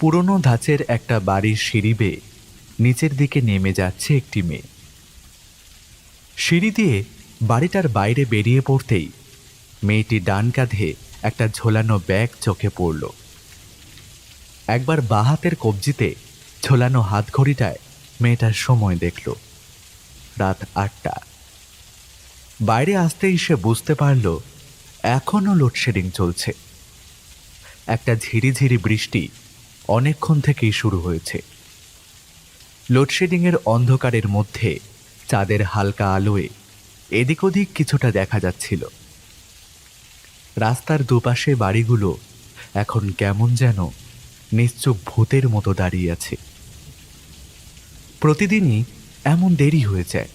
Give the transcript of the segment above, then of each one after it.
পুরনো ধাঁচের একটা বাড়ির সিঁড়ি বেয়ে নিচের দিকে নেমে যাচ্ছে একটি মেয়ে। সিঁড়ি দিয়ে বাড়িটার বাইরে বেরিয়ে পড়তেই মেয়েটি ডান কাঁধে একটা ঝোলানো ব্যাগ চোখে পড়ল। একবার বাঁ হাতের কবজিতে ঝোলানো হাতঘড়িটায় মেয়েটার সময় দেখল রাত ৮টা। বাইরে আসতেই সে বুঝতে পারল এখনও লোডশেডিং চলছে। একটা ঝিরিঝিরি বৃষ্টি অনেকক্ষণ থেকেই শুরু হয়েছে। লোডশেডিংয়ের অন্ধকারের মধ্যে চাঁদের হালকা আলোয় এদিক ওদিক কিছুটা দেখা যাচ্ছিল। রাস্তার দুপাশে বাড়িগুলো এখন কেমন যেন নিশ্চুপ ভূতের মতো দাঁড়িয়ে আছে। প্রতিদিনই এমন দেরি হয়ে যায়,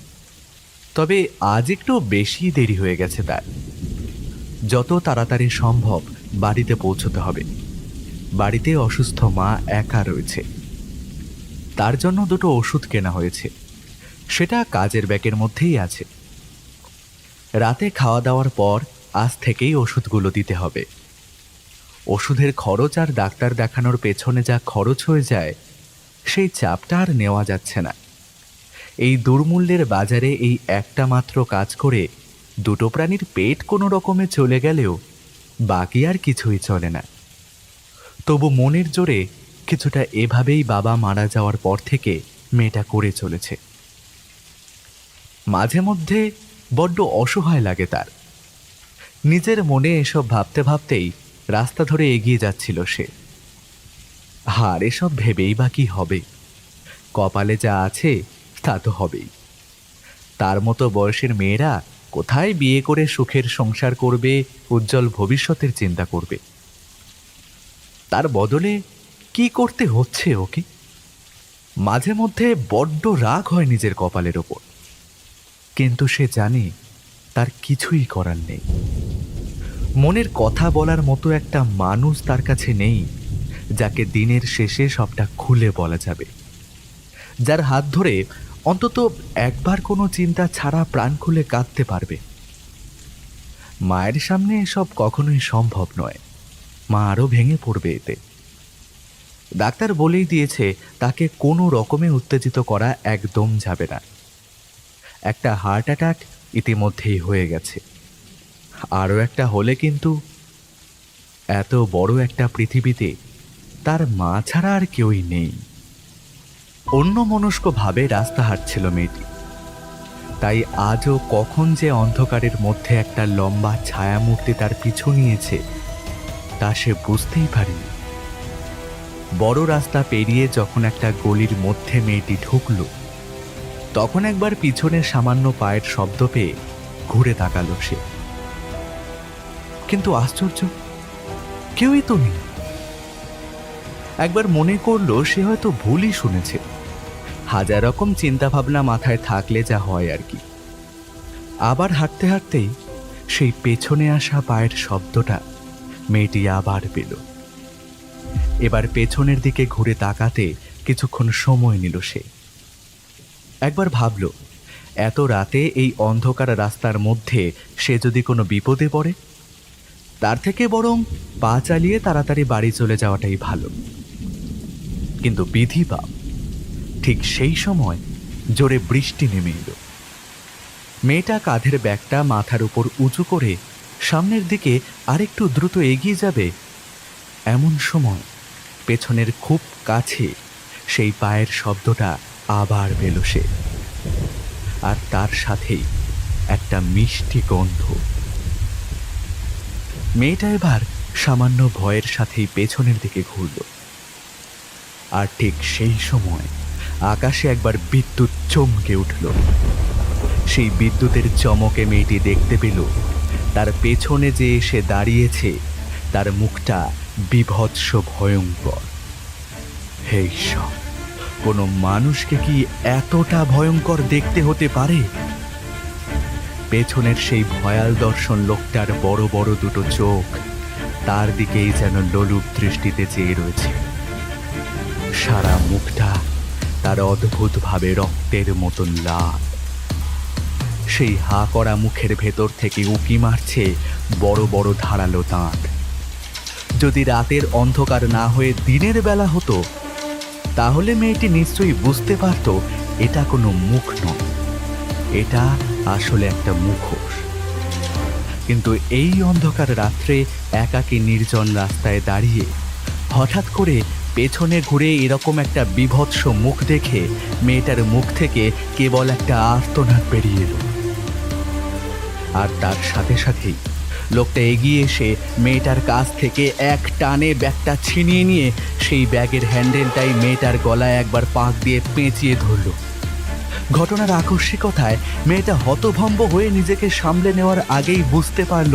তবে আজ একটু বেশি দেরি হয়ে গেছে তার। যত তাড়াতাড়ি সম্ভব বাড়িতে পৌঁছতে হবে। বাড়িতে অসুস্থ মা একা রয়েছে, তার জন্য দুটো ওষুধ কেনা হয়েছে, সেটা কাজের ব্যাগের মধ্যেই আছে। রাতে খাওয়া দাওয়ার পর আজ থেকেই ওষুধগুলো দিতে হবে। ওষুধের খরচ আর ডাক্তার দেখানোর পেছনে যা খরচ হয়ে যায় সেই চাপটা আর নেওয়া যাচ্ছে না। এই দুর্মূল্যের বাজারে এই একটা মাত্র কাজ করে দুটো প্রাণীর পেট কোনো রকমে চলে গেলেও বাকি আর কিছুই চলে না। তবু মনের জোরে কিছুটা এভাবেই বাবা মারা যাওয়ার পর থেকে মেয়েটা করে চলেছে। মাঝে মধ্যে বড্ড অসহায় লাগে তার। নিজের মনে এসব ভাবতে ভাবতেই রাস্তা ধরে এগিয়ে যাচ্ছিল সে। আর এসব ভেবেই বা কি হবে? কপালে যা আছে তা তো হবেই। তার মতো বয়সের মেয়েরা কোথায় বিয়ে করে সুখের সংসার করবে, উজ্জ্বল ভবিষ্যতের চিন্তা করবে? তার বদলে কি করতে হচ্ছে ওকে? মাঝে মধ্যে বড্ড রাগ হয় নিজের কপালের ওপর, কিন্তু সে জানে তার কিছুই করার নেই। মনের কথা বলার মতো একটা মানুষ তার কাছে নেই যাকে দিনের শেষে সবটা খুলে বলা যাবে, যার হাত ধরে অন্তত একবার কোনো চিন্তা ছাড়া প্রাণ খুলে কাঁদতে পারবে। মায়ের সামনে এসব কখনোই সম্ভব নয়। মা আরও ভেঙে পড়বে এতে। ডাক্তার বলেই দিয়েছে তাকে কোনো রকমে উত্তেজিত করা একদম যাবে না। একটা হার্ট অ্যাটাক ইতিমধ্যেই হয়ে গেছে, আরও একটা হলে কিন্তু এত বড় একটা পৃথিবীতে তার মা ছাড়া আর কেউই নেই। অন্যমনস্কভাবে রাস্তা হাঁটছিল মেয়েটি, তাই আজও কখন যে অন্ধকারের মধ্যে একটা লম্বা ছায়ামূর্তি তার পিছু নিয়েছে তা সে বুঝতেই পারেনি। বড় রাস্তা পেরিয়ে যখন একটা গলির মধ্যে মেয়েটি ঢুকল, তখন একবার পিছনের সামান্য পায়ের শব্দ পেয়ে ঘুরে তাকালো সে। কিন্তু আশ্চর্য, কেউই তো নেই। একবার মনে করলো সে হয়তো ভুলই শুনেছে। হাজার রকম চিন্তা ভাবনা মাথায় থাকলে যা হয় আর কি। আবার হাঁটতে হাঁটতেই সেই পেছনে আসা পায়ের শব্দটা মেয়েটি আবার পেল। এবার পেছনের দিকে ঘুরে তাকাতে কিছুক্ষণ সময় নিল সে। একবার ভাবল, এত রাতে এই অন্ধকার রাস্তার মধ্যে সে যদি কোনো বিপদে পড়ে, তার থেকে বরং পা চালিয়ে তাড়াতাড়ি বাড়ি চলে যাওয়াটাই ভালো। কিন্তু বিধি পাপ, ঠিক সেই সময় জোরে বৃষ্টি নেমে এলো। মেয়েটা কাঁধের ব্যাগটা মাথার উপর উঁচু করে সামনের দিকে আরেকটু দ্রুত এগিয়ে যাবে, এমন সময় পেছনের খুব কাছে সেই পায়ের শব্দটা আবার পেল সে, আর তার সাথেই একটা মিষ্টি গন্ধ। মেয়েটা এবার সামান্য ভয়ের সাথেই পেছনের দিকে ঘুরল। আর ঠিক সেই সময় আকাশে একবার বিদ্যুৎ চমকে উঠল। সেই বিদ্যুতের চমকে মেয়েটি দেখতে পেল তার পেছনে যে এসে দাঁড়িয়েছে তার মুখটা বিভৎস ভয়ঙ্কর। হে ঈশ্বর, কোনো মানুষকে কি এতটা ভয়ঙ্কর দেখতে হতে পারে? পেছনের সেই ভয়াল দর্শন লোকটার বড় বড় দুটো চোখ তার দিকেই যেন লোলুপ দৃষ্টিতে চেয়ে রয়েছে। সারা মুখটা তার অদ্ভুতভাবে রক্তের মতন লাল। সেই হা করা মুখের ভেতর থেকে উঁকি মারছে বড় বড় ধারালো দাঁত। যদি রাতের অন্ধকার না হয়ে দিনের বেলা হতো, তাহলে মেয়েটি নিশ্চয়ই বুঝতে পারত এটা কোনো মুখ নয়, এটা আসলে একটা মুখোশ। কিন্তু এই অন্ধকার রাত্রে একাকী নির্জন রাস্তায় দাঁড়িয়ে হঠাৎ করে পেছনে ঘুরে এরকম একটা বীভৎস মুখ দেখে মেয়েটার মুখ থেকে কেবল একটা আর্তনাদ বেরিয়ে এলো। আর তার সাথে সাথেই লোকটা এগিয়ে এসে মেয়েটার কাছ থেকে এক টানে ব্যাগটা ছিনিয়ে নিয়ে সেই ব্যাগের হ্যান্ডেলটাই মেয়েটার গলায় একবার পাক দিয়ে পেঁচিয়ে ধরল। ঘটনার আকস্মিকতায় মেয়েটা হতভম্ব হয়ে নিজেকে সামলে নেওয়ার আগেই বুঝতে পারল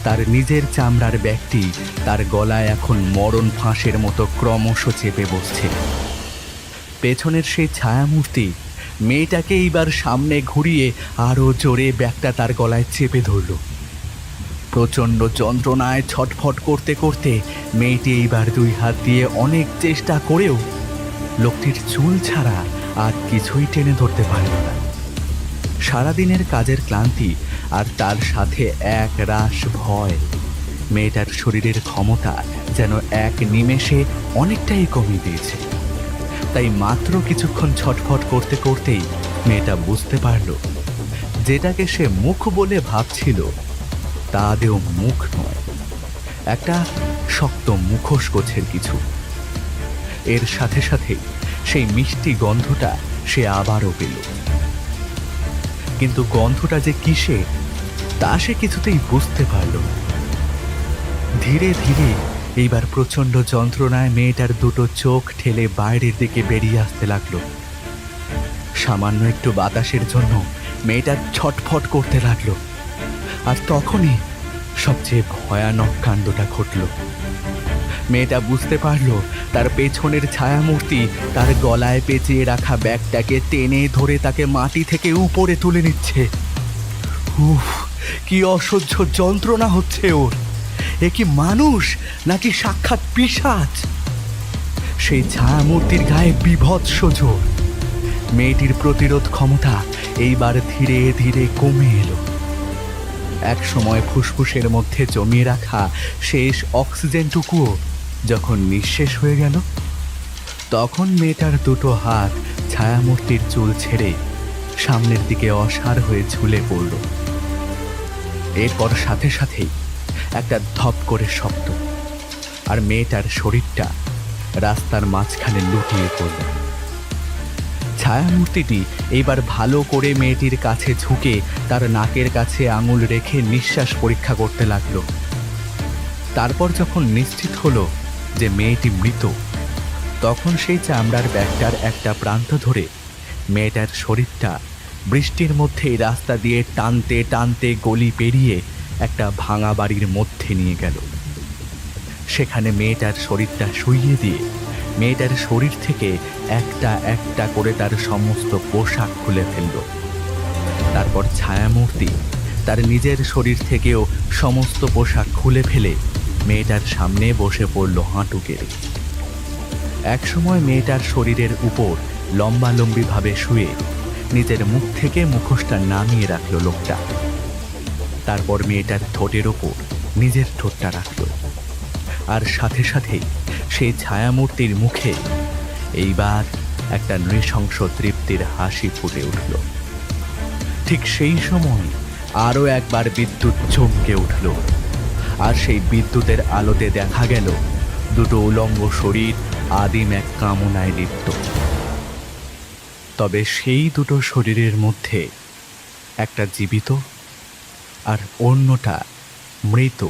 তার নিজের চামড়ার ব্যাগটি তার গলায় এখন মরণ ফাঁসের মতো ক্রমশ চেপে বসছে। পেছনের সেই ছায়ামূর্তি মেয়েটাকে এইবার সামনে ঘুরিয়ে আরও জোরে ব্যাগটা তার গলায় চেপে ধরল। প্রচণ্ড যন্ত্রণায় ছটফট করতে করতে মেয়েটি এইবার দুই হাত দিয়ে অনেক চেষ্টা করেও লোকটির চুল ছাড়া আর কিছুই টেনে ধরতে পারল না। সারাদিনের কাজের ক্লান্তি আর তার সাথে এক রাশ ভয় মেয়েটার শরীরের ক্ষমতা যেন এক নিমেষে অনেকটাই কমিয়ে দিয়েছে। তাই মাত্র কিছুক্ষণ ছটফট করতে করতেই মেয়েটা বুঝতে পারল যেটাকে সে মুখ বলে ভাবছিল তা আদেও মুখ নয়, একটা শক্ত মুখোশ গোছের কিছু। এর সাথে সাথে সেই মিষ্টি গন্ধটা সে আবারও পেল, কিন্তু গন্ধটা যে কিসে তা সে কিছুতেই বুঝতে পারল না। ধীরে ধীরে এইবার প্রচণ্ড যন্ত্রণায় মেয়েটার দুটো চোখ ঠেলে বাইরের দিকে বেরিয়ে আসতে লাগলো। সামান্য একটু বাতাসের জন্য মেয়েটা ছটফট করতে লাগলো। আর তখনই সবচেয়ে ভয়ানক কাণ্ডটা ঘটল। মেয়েটা বুঝতে পারল তার পেছনের ছায়ামূর্তি তার গলায় পেঁচিয়ে রাখা ব্যাগটাকে টেনে ধরে তাকে মাটি থেকে উপরে তুলে নিচ্ছে। উফ, কি অসহ্য যন্ত্রণা হচ্ছে ওর! এ কি মানুষ নাকি সাক্ষাৎ পিশাচ? সেই ছায়ামূর্তির গায়ে বীভৎস জোর। মেয়েটির প্রতিরোধ ক্ষমতা এইবার ধীরে ধীরে কমে এলো। এক সময় ফুসফুসের মধ্যে জমিয়ে রাখা শেষ অক্সিজেনটুকুও যখন নিঃশেষ হয়ে গেল, তখন মেয়েটার দুটো হাত ছায়ামূর্তির চুল ছেড়ে সামনের দিকে অসাড় হয়ে ঝুলে পড়ল। এরপর সাথে সাথেই একটা ধপ করে শব্দ, আর মেয়েটার শরীরটা রাস্তার মাঝখানে লুটিয়ে পড়ল। ছায়ামূর্তিটি এইবার ভালো করে মেয়েটির কাছে ঝুঁকে তার নাকের কাছে আঙুল রেখে নিঃশ্বাস পরীক্ষা করতে লাগলো। তারপর যখন নিশ্চিত হলো যে মেয়েটি মৃত, তখন সেই চামড়ার ব্যাগটার একটা প্রান্ত ধরে মেয়েটার শরীরটা বৃষ্টির মধ্যেই রাস্তা দিয়ে টানতে টানতে গলি পেরিয়ে একটা ভাঙা বাড়ির মধ্যে নিয়ে গেল। সেখানে মেয়েটার শরীরটা শুইয়ে দিয়ে মেয়েটার শরীর থেকে একটা একটা করে তার সমস্ত পোশাক খুলে ফেলল। তারপর ছায়ামূর্তি তার নিজের শরীর থেকেও সমস্ত পোশাক খুলে ফেলে মেয়েটার সামনে বসে পড়ল হাঁটু গেড়ে। একসময় মেয়েটার শরীরের উপর লম্বালম্বিভাবে শুয়ে নিজের মুখ থেকে মুখোশটা নামিয়ে রাখল লোকটা। তারপর মেয়েটার ঠোঁটের ওপর নিজের ঠোঁটটা রাখল, আর সাথে সাথেই সেই ছায়ামূর্তির মুখে এইবার একটা নৃশংস তৃপ্তির হাসি ফুটে উঠল। ঠিক সেই সময় আরও একবার বিদ্যুৎ চমকে উঠল, আর সেই বিদ্যুতের আলোতে দেখা গেল দুটো উলঙ্গ শরীর আদিম এক কামনায় লিপ্ত। তবে সেই দুটো শরীরের মধ্যে একটা জীবিত আর অন্যটা মৃত।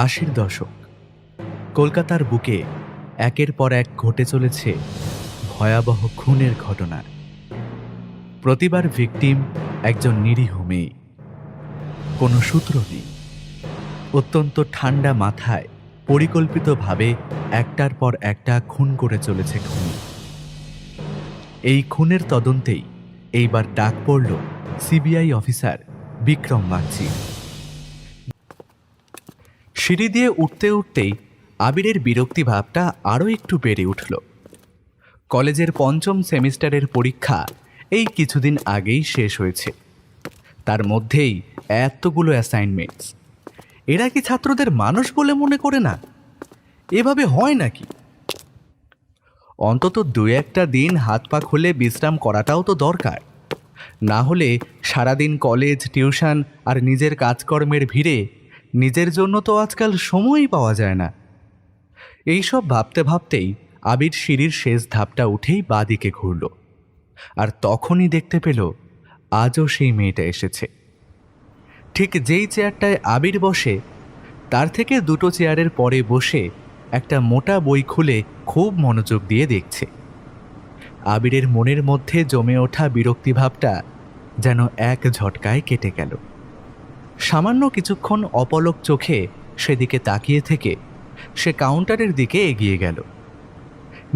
আশির দশক, কলকাতার বুকে একের পর এক ঘটে চলেছে ভয়াবহ খুনের ঘটনা। প্রতিবার ভিকটিম একজন নিরীহ মেয়ে। কোনো সূত্র নেই। অত্যন্ত ঠান্ডা মাথায় পরিকল্পিতভাবে একটার পর একটা খুন করে চলেছে খুনি। এই খুনের তদন্তেই এইবার ডাক পড়ল সিবিআই অফিসার বিক্রম বাগচি। সিঁড়ি দিয়ে উঠতে উঠতেই আবিরের বিরক্তি ভাবটা আরও একটু বেড়ে উঠল। কলেজের পঞ্চম সেমিস্টারের পরীক্ষা এই কিছুদিন আগেই শেষ হয়েছে। তার মধ্যেই এতগুলো অ্যাসাইনমেন্টস। এরা কি ছাত্রদের মানুষ বলে মনে করে না? এভাবে হয় নাকি? অন্তত 2-1টা দিন হাত পা খুলে বিশ্রাম করাটাও তো দরকার। না হলে সারাদিন কলেজ, টিউশন আর নিজের কাজকর্মের ভিড়ে নিজের জন্য তো আজকাল সময়ই পাওয়া যায় না। এইসব ভাবতে ভাবতেই আবির সিঁড়ির শেষ ধাপটা উঠেই বাঁদিকে ঘুরল। আর তখনই দেখতে পেল আজও সেই মেয়েটা এসেছে। ঠিক যেই চেয়ারটায় আবির বসে, তার থেকে 2টো চেয়ারের পরে বসে একটা মোটা বই খুলে খুব মনোযোগ দিয়ে দেখছে। আবিরের মনের মধ্যে জমে ওঠা বিরক্তিভাবটা যেন এক ঝটকায় কেটে গেল। সামান্য কিছুক্ষণ অপলক চোখে সেদিকে তাকিয়ে থেকে সে কাউন্টারের দিকে এগিয়ে গেল।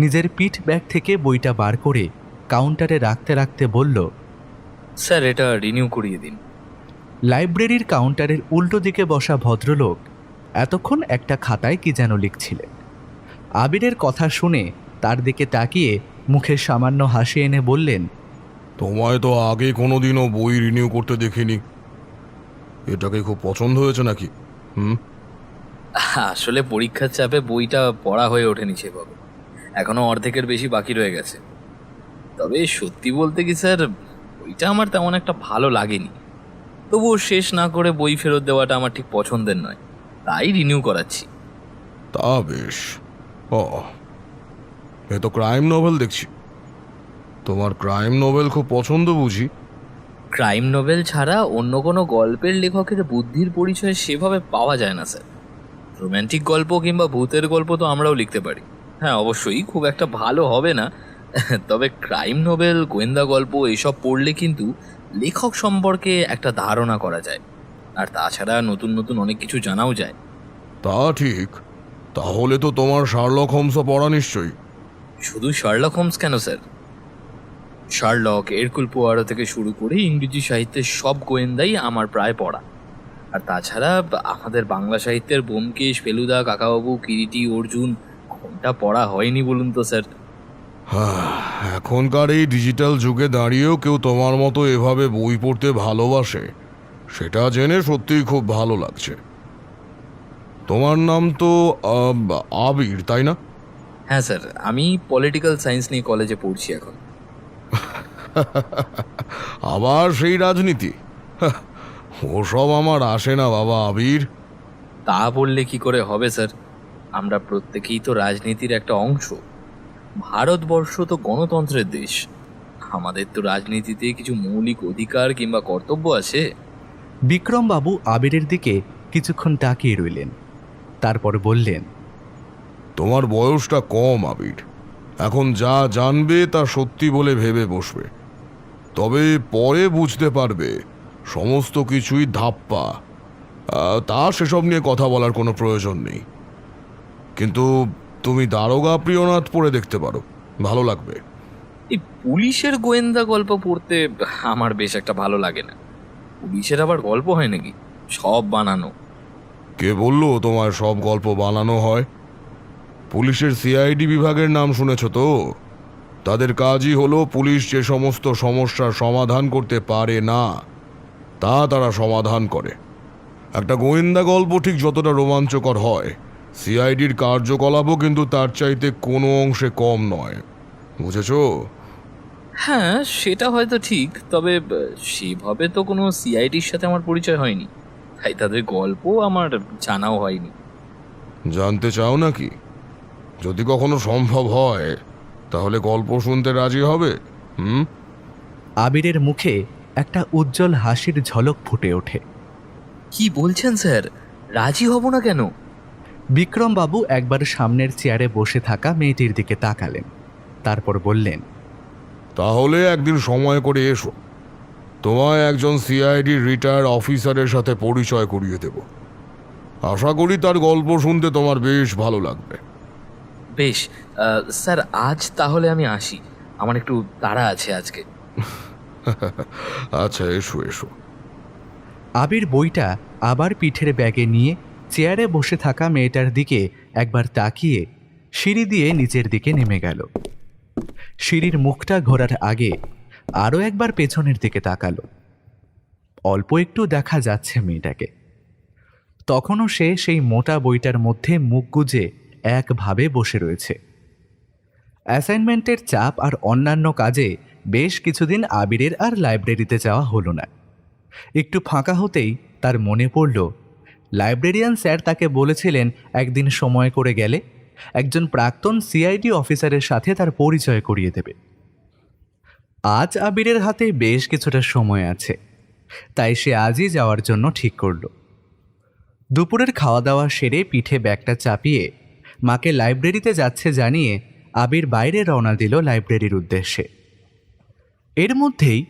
নিজের পিঠ ব্যাগ থেকে বইটা বার করে কাউন্টারে রাখতে রাখতে বলল, স্যার, এটা রিনিউ করিয়ে দিন। লাইব্রেরির কাউন্টারের উল্টো দিকে বসা ভদ্রলোক এতক্ষণ একটা খাতায় কি যেন লিখছিলেন। আবিরের কথা শুনে তার দিকে তাকিয়ে মুখে সামান্য হাসি এনে বললেন, তোমায় তো আগে কোনোদিনও বই রিনিউ করতে দেখিনি। এটাকে খুব পছন্দ হয়েছে নাকি? আসলে পরীক্ষার চাপে বইটা পড়া হয়ে ওঠেনি সেভাবে। এখনো অর্ধেকের বেশি বাকি রয়ে গেছে। তবে সত্যি বলতে কি স্যার, বইটা আমার তেমন একটা ভালো লাগেনি। তবুও শেষ না করে বই ফেরত দেওয়াটা আমার ঠিক পছন্দের নয়, তাই রিনিউ করাচ্ছি। তা বেশ। ও, এ তো ক্রাইম নভেল দেখছি। তোমার ক্রাইম নভেল খুব পছন্দ বুঝি? ক্রাইম নোভেল ছাড়া অন্য কোনো গল্পের লেখকের বুদ্ধির পরিচয় সেভাবে পাওয়া যায় না স্যার। রোম্যান্টিক গল্প কিংবা ভূতের গল্প তো আমরাও লিখতে পারি। হ্যাঁ, অবশ্যই খুব একটা ভালো হবে না, তবে ক্রাইম নোভেল, গোয়েন্দা গল্প এসব পড়লে কিন্তু লেখক সম্পর্কে একটা ধারণা করা যায়। আর তাছাড়া নতুন নতুন অনেক কিছু জানাও যায়। তা ঠিক। তাহলে তো তোমার শার্লক হোমসও পড়া নিশ্চয়ই। শুধু শার্লক হোমস কেন স্যার, শার্লক, এরকুল পোয়ারো থেকে শুরু করে ইংরেজি সাহিত্যের সব গোয়েন্দাই আমার প্রায় পড়া। আর তাছাড়া আমাদের বাংলা সাহিত্যের ব্যোমকেশ, ফেলুদা, কাকাবাবু, কিরিটি, অর্জুন, কোনটা পড়া হয়নি বলুন তো স্যার? এখনকার এই ডিজিটাল যুগে দাঁড়িয়েও কেউ তোমার মতো এভাবে বই পড়তে ভালোবাসে, সেটা জেনে সত্যিই খুব ভালো লাগছে। তোমার নাম তো আবির, তাই না? হ্যাঁ স্যার, আমি পলিটিক্যাল সায়েন্স নিয়ে কলেজে পড়ছি এখন। আবার সেই রাজনীতি? ওসব আমার আসে না বাবা আবির। তা বললে কি করে হবে স্যার? আমরা প্রত্যেকেই তো রাজনীতির একটা অংশ। ভারতবর্ষ তো গণতন্ত্রের দেশ। আমাদের তো রাজনীতিতে কিছু মৌলিক অধিকার কিংবা কর্তব্য আছে। বিক্রমবাবু আবিরের দিকে কিছুক্ষণ তাকিয়ে রইলেন, তারপর বললেন, তোমার বয়সটা কম আবির। এখন যা জানবে তা সত্যি বলে ভেবে বসবে। তবে পরে বুঝতে পারবে সমস্ত কিছুই ধাপ্পা। তা সেসব নিয়ে কথা বলার কোনো প্রয়োজন নেই। কিন্তু তুমি দারোগা প্রিয়নাথ পড়ে দেখতে পারো, ভালো লাগবে। এই পুলিশের গোয়েন্দা গল্প পড়তে আমার বেশ একটা ভালো লাগে না। পুলিশের আবার গল্প হয় নাকি? সব বানানো। কে বললো তোমার সব গল্প বানানো হয়? পুলিশের সিআইডি বিভাগের নাম শুনেছ তো? তাদের কাজই হলো পুলিশ যে সমস্ত সমস্যার সমাধান করতে পারে না তা তারা সমাধান করে। একটা গোয়েন্দা গল্প ঠিক যতটা রোমাঞ্চকর হয়, সিআইডির কার্যকলাপও কিন্তু তার চাইতে কোনো অংশে কম নয়। বুঝেছো? হ্যাঁ, সেটা হয়তো ঠিক, তবে সেভাবে তো কোনো সিআইডির সাথে আমার পরিচয় হয়নি, তাই তাদের গল্প আমার জানাও হয়নি। জানতে চাও নাকি? যদি কখনো সম্ভব হয় তাহলে গল্প শুনতে রাজি হবে? আবিরের মুখে একটা উজ্জ্বল হাসির ঝলক ফুটে ওঠে। কি বলছেন স্যার? রাজি হব না কেন? বিক্রমবাবু একবার সামনের চেয়ারে বসে থাকা মেয়েটির দিকে তাকালেন, তারপর বললেন, তাহলে একদিন সময় করে এসো, তোমায় একজন সিআইডি রিটায়ার্ড অফিসারের সাথে পরিচয় করিয়ে দেব। আশা করি তার গল্প শুনতে তোমার বেশ ভালো লাগবে। বেশ, স্যার আজ তাহলে আমি আসি, আমার একটু তাড়া আছে আজকে। আচ্ছা, এসো এসো। আবির বইটা আবার পিঠের ব্যাগে নিয়ে চেয়ারে বসে থাকা মেয়েটার দিকে একবার তাকিয়ে সিঁড়ি দিয়ে নিচের দিকে নেমে গেল। সিঁড়ির মুখটা ঘোরার আগে আরও একবার পেছনের দিকে তাকালো। অল্প একটু দেখা যাচ্ছে মেয়েটাকে। তখনও সে সেই মোটা বইটার মধ্যে মুখ গুজে একভাবে বসে রয়েছে। অ্যাসাইনমেন্টের চাপ আর অন্যান্য কাজে বেশ কিছুদিন আবিরের আর লাইব্রেরিতে যাওয়া হলো না। একটু ফাঁকা হতেই তার মনে পড়ল, লাইব্রেরিয়ান স্যার তাকে বলেছিলেন একদিন সময় করে গেলে একজন প্রাক্তন সিআইডি অফিসারের সাথে তার পরিচয় করিয়ে দেবে। আজ আবিরের হাতে বেশ কিছুটা সময় আছে, তাই সে আজই যাওয়ার জন্য ঠিক করল। দুপুরের খাওয়া দাওয়া সেরে পিঠে ব্যাগটা চাপিয়ে মাকে লাইব্রেরিতে যাচ্ছে জানিয়ে আবির বাইরে রওনা দিল লাইব্রেরির উদ্দেশ্যে। এর মধ্যেই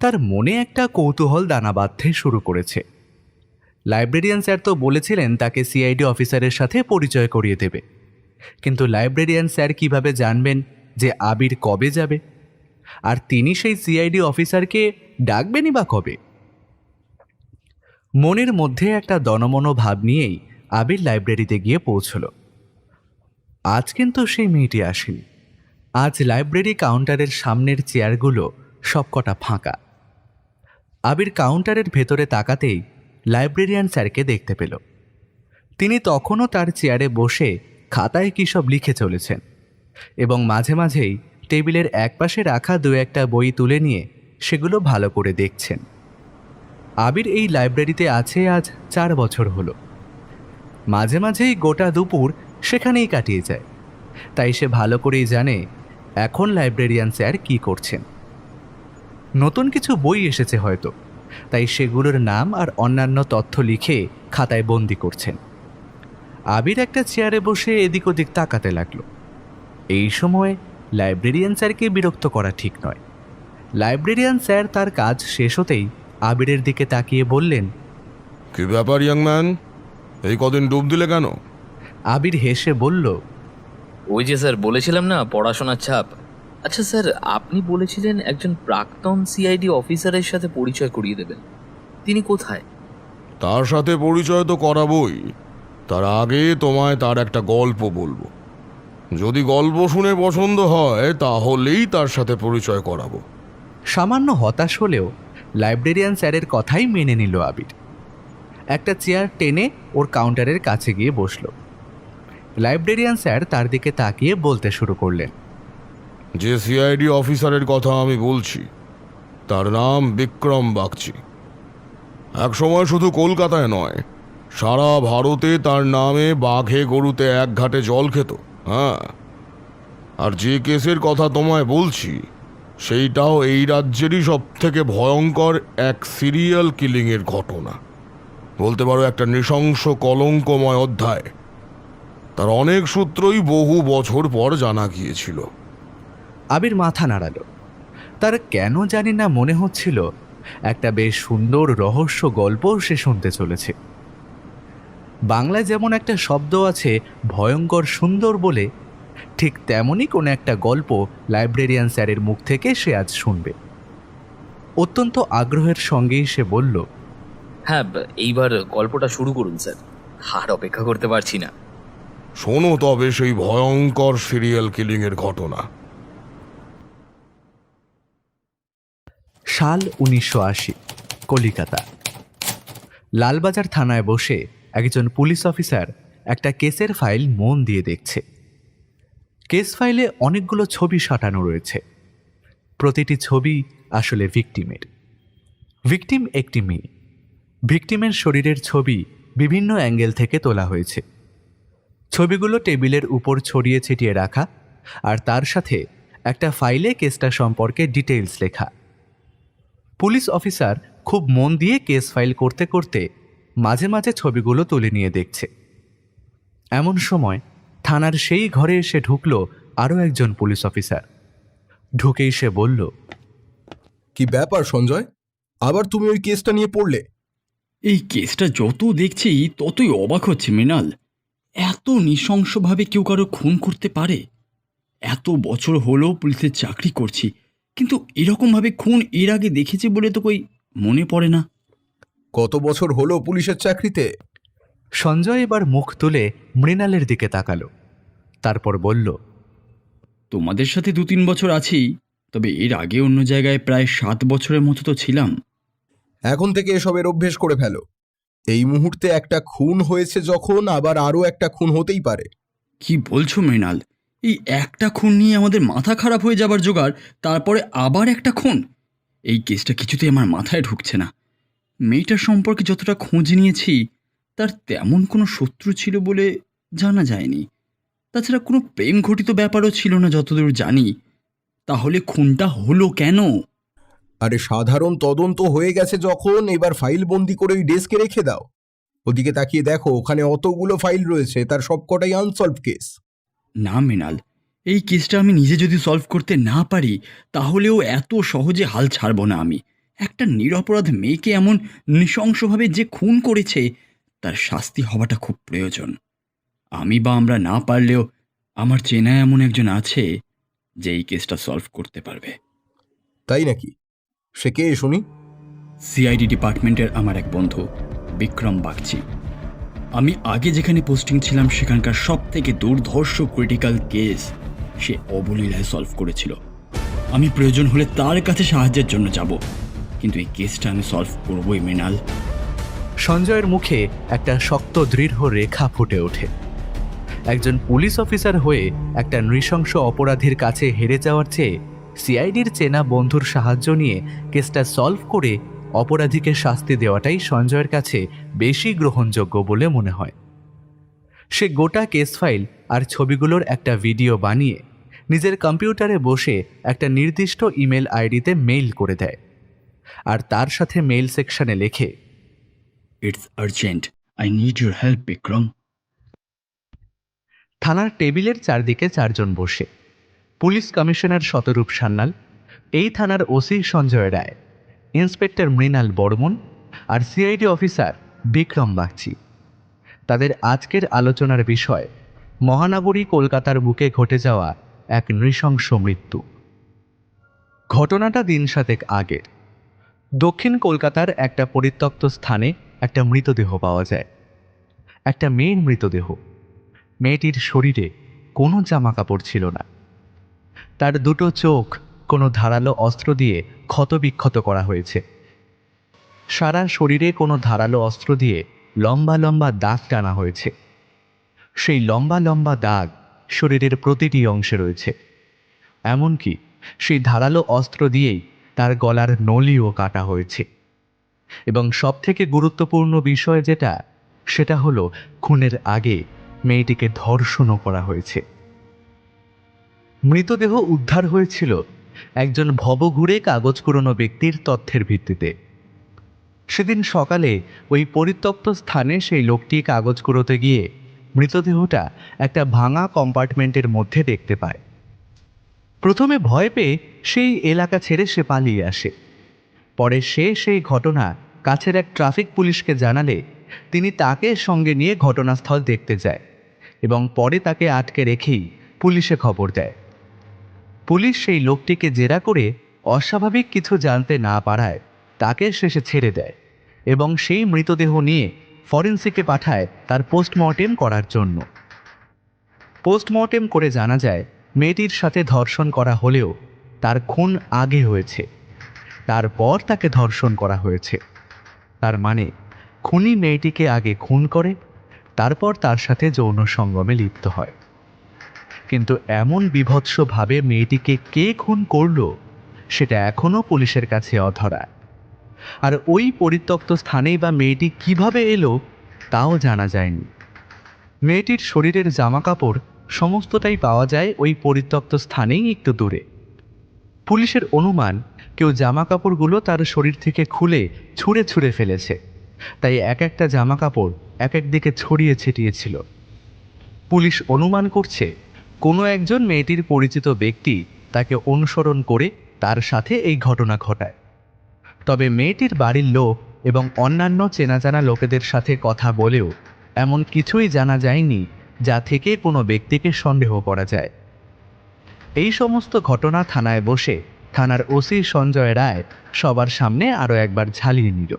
তার মনে একটা কৌতূহল দানা বাঁধতে শুরু করেছে। লাইব্রেরিয়ান স্যার তো বলেছিলেন তাকে সিআইডি অফিসারের সাথে পরিচয় করিয়ে দেবে, কিন্তু লাইব্রেরিয়ান স্যার কিভাবে জানবেন যে আবির কবে যাবে, আর তিনি সেই সিআইডি অফিসারকে ডাকবেনই বা কবে? মনের মধ্যে একটা দনমনো ভাব নিয়েই আবির লাইব্রেরিতে গিয়ে পৌঁছল। আজ কিন্তু সেই মেয়েটি আসেনি। আজ লাইব্রেরি কাউন্টারের সামনের চেয়ারগুলো সবকটা ফাঁকা। আবির কাউন্টারের ভেতরে তাকাতেই লাইব্রেরিয়ান স্যারকে দেখতে পেল। তিনি তখনও তার চেয়ারে বসে খাতায় কী সব লিখে চলেছেন এবং মাঝে মাঝেই টেবিলের একপাশে রাখা দু একটা বই তুলে নিয়ে সেগুলো ভালো করে দেখছেন। আবির এই লাইব্রেরিতে আছে আজ 4 বছর হলো। মাঝে মাঝেই গোটা দুপুর সেখানেই কাটিয়ে যায়, তাই সে ভালো করেই জানে এখন লাইব্রেরিয়ান স্যার কী করছেন। নতুন কিছু বই এসেছে হয়তো, তাই সেগুলোর নাম আর অন্যান্য তথ্য লিখে খাতায় বন্দি করছেন। আবির একটা চেয়ারে বসে এদিক ওদিক তাকাতে লাগলো। এই সময় লাইব্রেরিয়ান স্যারকে বিরক্ত করা ঠিক নয়। লাইব্রেরিয়ান স্যার তার কাজ শেষ হতেই আবিরের দিকে তাকিয়ে বললেন, কি ব্যাপার ইয়াং ম্যান, এই কদিন ডুব দিলে কেন? আবির হেসে বলল, ওই যে স্যার বলেছিলাম না, পড়াশোনার চাপ। আচ্ছা স্যার, আপনি বলেছিলেন একজন প্রাক্তন সিআইডি অফিসারের সাথে পরিচয় করিয়ে দেবেন, তিনি কোথায়? তার সাথে পরিচয় তো করাবই, তার আগে তোমায় তার একটা গল্প বলবো। যদি গল্প শুনে পছন্দ হয় তাহলেই তার সাথে পরিচয় করাবো। সামান্য হতাশ হলেও লাইব্রেরিয়ান স্যারের কথাই মেনে নিল আবির। একটা চেয়ার টেনে ওর কাউন্টারের কাছে গিয়ে বসল। লাইব্রেরিয়ান স্যার তার দিকে তাকিয়ে বলতে শুরু করলেন, যে সিআইডি অফিসারের কথা আমি বলছি তার নাম বিক্রম বাগচি। একসময় শুধু কলকাতায় নয়, সারা ভারতে তার নামে বাঘে গরুতে এক ঘাটে জল খেত। হ্যাঁ, আর যে কেসের কথা তোমায় বলছি সেইটাও এই রাজ্যেরই সব থেকে ভয়ঙ্কর এক সিরিয়াল কিলিংয়ের ঘটনা। বলতে পারো একটা নৃশংস কলঙ্কময় অধ্যায়। তার অনেক সূত্রই বহু বছর পর জানা গিয়েছিল। আবির মাথা নাড়ালো। তার কেন জানি না মনে হচ্ছিল একটা বেশ সুন্দর রহস্য গল্প সে শুনতে চলেছে। বাংলায় যেমন একটা শব্দ আছে ভয়ঙ্কর সুন্দর বলে, ঠিক তেমনই কোনো একটা গল্প লাইব্রেরিয়ান স্যারের মুখ থেকে সে আজ শুনবে। অত্যন্ত আগ্রহের সঙ্গেই সে বলল, হ্যাঁ, এইবার গল্পটা শুরু করুন স্যার, আর অপেক্ষা করতে পারছি না। শোনো তবে সেই ভয়ঙ্কর সিরিয়াল কিলিংয়ের ঘটনা। সাল 1980, কলিকাতা। লালবাজার থানায় বসে একজন পুলিশ অফিসার একটা কেসের ফাইল মন দিয়ে দেখছে। কেস ফাইলে অনেকগুলো ছবি সাঁটানো রয়েছে। প্রতিটি ছবি আসলে ভিকটিমের। ভিকটিম একটি মেয়ে। ভিকটিমের শরীরের ছবি বিভিন্ন অ্যাঙ্গেল থেকে তোলা হয়েছে। ছবিগুলো টেবিলের উপর ছড়িয়ে ছিটিয়ে রাখা, আর তার সাথে একটা ফাইলে কেসটা সম্পর্কে ডিটেইলস লেখা। পুলিশ অফিসার খুব মন দিয়ে কেস ফাইল করতে করতে মাঝে মাঝে ছবিগুলো তুলে নিয়ে দেখছে। এমন সময় থানার সেই ঘরে এসে ঢুকল আরও একজন পুলিশ অফিসার। ঢুকেই সে বলল, কি ব্যাপার সঞ্জয়, আবার তুমি ওই কেসটা নিয়ে পড়লে? এই কেসটা যত দেখছি ততই অবাক হচ্ছে মৃণাল। এত নৃশংসভাবে কেউ কারো খুন করতে পারে? এত বছর হলো পুলিশের চাকরি করছি, কিন্তু এরকমভাবে খুন এর আগে দেখেছি বলে তো কই মনে পড়ে না। কত বছর হলো পুলিশের চাকরিতে? সঞ্জয় এবার মুখ তুলে মৃণালের দিকে তাকালো, তারপর বলল, তোমাদের সাথে 2-3 বছর আছি, তবে এর আগে অন্য জায়গায় প্রায় 7 বছরের মতো তো ছিলাম। এখন থেকে এসবের অভ্যেস করে ফেলো। এই মুহূর্তে একটা খুন হয়েছে যখন, আবার আরও একটা খুন হতেই পারে। কি বলছো মৃণাল? এই একটা খুন নিয়ে আমাদের মাথা খারাপ হয়ে যাবার জোগাড়, তারপরে আবার একটা খুন? এই কেসটা কিছুতেই আমার মাথায় ঢুকছে না। মেয়েটার সম্পর্কে যতটা খোঁজ নিয়েছি, তার তেমন কোনো শত্রু ছিল বলে জানা যায়নি। তাছাড়া কোনো প্রেম ঘটিত ব্যাপারও ছিল না যতদূর জানি। তাহলে খুনটা হলো কেন? আরে সাধারণ তদন্ত হয়ে গেছে যখন, এবার ফাইল বন্দি করে ওই ডেস্কে রেখে দাও। ওদিকে তাকিয়ে দেখো, ওখানে অতগুলো ফাইল রয়েছে, তার সবকটাই আনসলভড কেস। না মৃণাল, এই কেসটা আমি নিজে যদি সলভ করতে না পারি, তাহলেও এত সহজে হাল ছাড়ব না আমি। একটা নিরপরাধ মেয়েকে এমন নৃশংসভাবে যে খুন করেছে, তার শাস্তি হওয়াটা খুব প্রয়োজন। আমি বা আমরা না পারলেও আমার চেনা এমন একজন আছে যে এই কেসটা সলভ করতে পারবে। তাই নাকি? সে কে শুনি? সিআইডি ডিপার্টমেন্টের আমার এক বন্ধু, বিক্রম বাগচি। আমি আগে যেখানে পোস্টিং ছিলাম সেখানকার সব থেকে দুর্ধর্ষ ক্রিটিক্যাল কেস সে অবলীলায় সলভ করেছিল। আমি প্রয়োজন হলে তার কাছে সাহায্যের জন্য যাব, কিন্তু এই কেসটা আমি সলভ করবই মৃণাল। সঞ্জয়ের মুখে একটা শক্ত দৃঢ় রেখা ফুটে ওঠে। একজন পুলিশ অফিসার হয়ে একটা নৃশংস অপরাধীর কাছে হেরে যাওয়ার চেয়ে সিআইডির চেনা বন্ধুর সাহায্য নিয়ে কেসটা সলভ করে অপরাধীকে শাস্তি দেওয়াটাই সঞ্জয়ের কাছে বেশি গ্রহণযোগ্য বলে মনে হয়। সে গোটা কেস ফাইল আর ছবিগুলোর একটা ভিডিও বানিয়ে নিজের কম্পিউটারে বসে একটা নির্দিষ্ট ইমেল আইডিতে মেইল করে দেয়, আর তার সাথে মেইল সেকশনে লেখে, it's urgent, I need your help Vikram. থানার টেবিলের চারদিকে 4 জন বসে। পুলিশ কমিশনার শতরূপ সান্যাল, এই থানার ওসি সঞ্জয় রায়, ইন্সপেক্টর মৃণাল বর্মন আর সিআইডি অফিসার বিক্রম বাগচি। তাদের আজকের আলোচনার বিষয় মহানগরী কলকাতার বুকে ঘটে যাওয়া এক নৃশংস মৃত্যু। ঘটনাটা দিন 7 আগের। দক্ষিণ কলকাতার একটা পরিত্যক্ত স্থানে একটা মৃতদেহ পাওয়া যায়। একটা মেয়ের মৃতদেহ। মেয়েটির শরীরে কোনো জামা কাপড় ছিল না। তার দুটো চোখ কোনো ধারালো অস্ত্র দিয়ে ক্ষতবিক্ষত করা হয়েছে। সারা শরীরে কোনো ধারালো অস্ত্র দিয়ে লম্বা লম্বা দাগ টানা হয়েছে। সেই লম্বা লম্বা দাগ শরীরের প্রতিটি অংশে রয়েছে। এমনকি সেই ধারালো অস্ত্র দিয়েই তার গলার নলিও কাটা হয়েছে। এবং সবথেকে গুরুত্বপূর্ণ বিষয় যেটা, সেটা হলো খুনের আগে মেয়েটিকে ধর্ষণও করা হয়েছে। মৃতদেহ উদ্ধার হয়েছিল একজন ভবঘুরে কাগজ কুড়োনো ব্যক্তির তথ্যের ভিত্তিতে। সেদিন সকালে ওই পরিত্যক্ত স্থানে সেই লোকটি কাগজ কুড়োতে গিয়ে মৃতদেহটা একটা ভাঙা কম্পার্টমেন্টের মধ্যে দেখতে পায়। প্রথমে ভয় পেয়ে সেই এলাকা ছেড়ে সে পালিয়ে আসে। পরে সে সেই ঘটনা কাছের এক ট্রাফিক পুলিশকে জানালে তিনি তাকে সঙ্গে নিয়ে ঘটনাস্থল দেখতে যায় এবং পরে তাকে আটকে রেখেই পুলিশে খবর দেয়। পুলিশ সেই লোকটিকে জেরা করে অস্বাভাবিক কিছু জানতে না পারায় তাকে শেষে ছেড়ে দেয় এবং সেই মৃতদেহ নিয়ে ফরেন্সিকে পাঠায় তার পোস্টমর্টেম করার জন্য। পোস্টমর্টেম করে জানা যায় মেয়েটির সাথে ধর্ষণ করা হলেও তার খুন আগে হয়েছে, তারপর তাকে ধর্ষণ করা হয়েছে। তার মানে খুনি মেয়েটিকে আগে খুন করে, তারপর তার সাথে যৌন সঙ্গমে লিপ্ত হয়। কিন্তু এমন বীভৎসভাবে মেয়েটিকে কে খুন করল সেটা এখনও পুলিশের কাছে অধরা। আর ওই পরিত্যক্ত স্থানেই বা মেয়েটি কিভাবে এলো তাও জানা যায়নি। মেয়েটির শরীরের জামাকাপড় সমস্তটাই পাওয়া যায় ওই পরিত্যক্ত স্থানেই একটু দূরে। পুলিশের অনুমান কেউ জামাকাপড়গুলো তার শরীর থেকে খুলে ছুঁড়ে ছুঁড়ে ফেলেছে, তাই এক একটা জামাকাপড় এক এক দিকে ছড়িয়ে ছিটিয়েছিল। পুলিশ অনুমান করছে কোনো একজন মেয়েটির পরিচিত ব্যক্তি তাকে অনুসরণ করে তার সাথে এই ঘটনা ঘটায়। তবে মেয়েটির বাড়ির লোক এবং অন্যান্য চেনাজানা লোকেদের সাথে কথা বলেও এমন কিছুই জানা যায়নি যা থেকে কোনো ব্যক্তিকে সন্দেহ করা যায়। এই সমস্ত ঘটনা থানায় বসে থানার ওসি সঞ্জয় রায় সবার সামনে আরও একবার ঝালিয়ে নিল।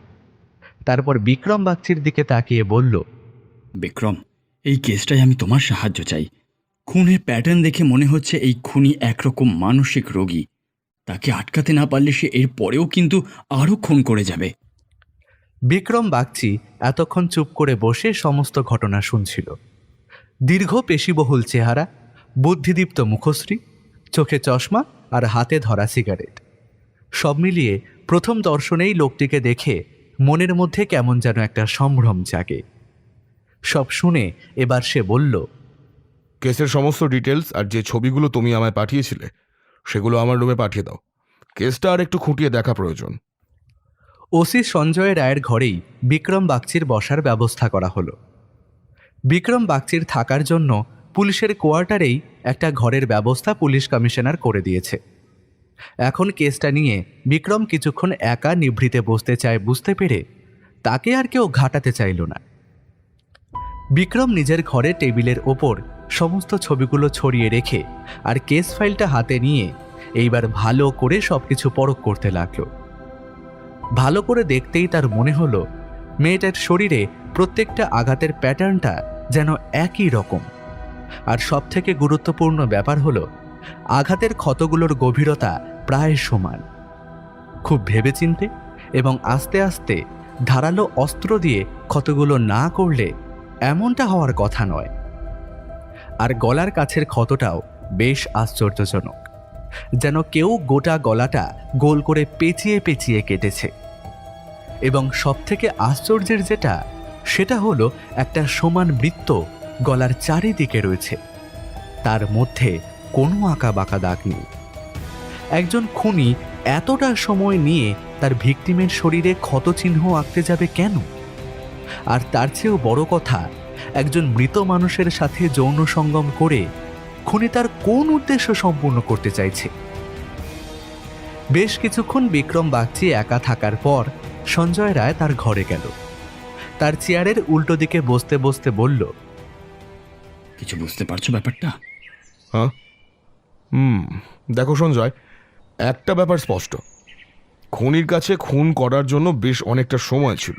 তারপর বিক্রম বাগচির দিকে তাকিয়ে বলল, বিক্রম, এই কেসটায় আমি তোমার সাহায্য চাই। খুনের প্যাটার্ন দেখে মনে হচ্ছে এই খুনি একরকম মানসিক রোগী। তাকে আটকাতে না পারলে সে এর পরেও কিন্তু আরও খুন করে যাবে। বিক্রম বাগচি এতক্ষণ চুপ করে বসে সমস্ত ঘটনা শুনছিল। দীর্ঘ পেশিবহুল চেহারা, বুদ্ধিদীপ্ত মুখশ্রী, চোখে চশমা আর হাতে ধরা সিগারেট, সব মিলিয়ে প্রথম দর্শনেই লোকটিকে দেখে মনের মধ্যে কেমন যেন একটা সম্ভ্রম জাগে। সব শুনে এবার সে বলল, কেসের সমস্ত ডিটেলস আর যে ছবিগুলো তুমি আমায় পাঠিয়েছিলে সেগুলো আমার রুমে পাঠিয়ে দাও। কেসটা আর একটু খুঁটিয়ে দেখা প্রয়োজন। ওসি সঞ্জয় রায়ের ঘরেই বিক্রম বাগচির বসার ব্যবস্থা করা হলো। বিক্রম বাগচির থাকার জন্য পুলিশের কোয়ার্টারেই একটা ঘরের ব্যবস্থা পুলিশ কমিশনার করে দিয়েছে। এখন কেসটা নিয়ে বিক্রম কিছুক্ষণ একা নিভৃতে বসতে চায় বুঝতে পেরে তাকে আর কেউ ঘাটাতে চাইল না। বিক্রম নিজের ঘরে টেবিলের ওপর সমস্ত ছবিগুলো ছড়িয়ে রেখে আর কেস ফাইলটা হাতে নিয়ে এইবার ভালো করে সবকিছু পরখ করতে লাগলো। ভালো করে দেখতেই তার মনে হলো মেয়েটার শরীরে প্রত্যেকটা আঘাতের প্যাটার্নটা যেন একই রকম। আর সবথেকে গুরুত্বপূর্ণ ব্যাপার হলো আঘাতের ক্ষতগুলোর গভীরতা প্রায় সমান। খুব ভেবেচিন্তে এবং আস্তে আস্তে ধারালো অস্ত্র দিয়ে ক্ষতগুলো না করলে এমনটা হওয়ার কথা নয়। আর গলার কাছের ক্ষতটাও বেশ আশ্চর্যজনক, যেন কেউ গোটা গলাটা গোল করে পেঁচিয়ে পেঁচিয়ে কেটেছে। এবং সবথেকে আশ্চর্যের যেটা, সেটা হলো একটা সমান বৃত্ত গলার চারিদিকে রয়েছে, তার মধ্যে কোনো আঁকা বাঁকা দাগ নেই। একজন খুনি এতটা সময় নিয়ে তার ভিকটিমের শরীরে ক্ষতচিহ্ন আঁকতে যাবে কেন? আর তার চেয়েও বড় কথা, একজন মৃত মানুষের সাথে যৌন সঙ্গম করে খুনি তার কোন উদ্দেশ্য সম্পূর্ণ করতে চাইছে? বেশ কিছুক্ষণ বিক্রম বাগচি একা থাকার পর সঞ্জয় রায় তার ঘরে গেল। তার চেয়ারের উল্টো দিকে বসতে বসতে বলল, কিছু বুঝতে পারছো ব্যাপারটা? হ্যাঁ, দেখো সঞ্জয়, একটা ব্যাপার স্পষ্ট, খুনির কাছে খুন করার জন্য বেশ অনেকটা সময় ছিল।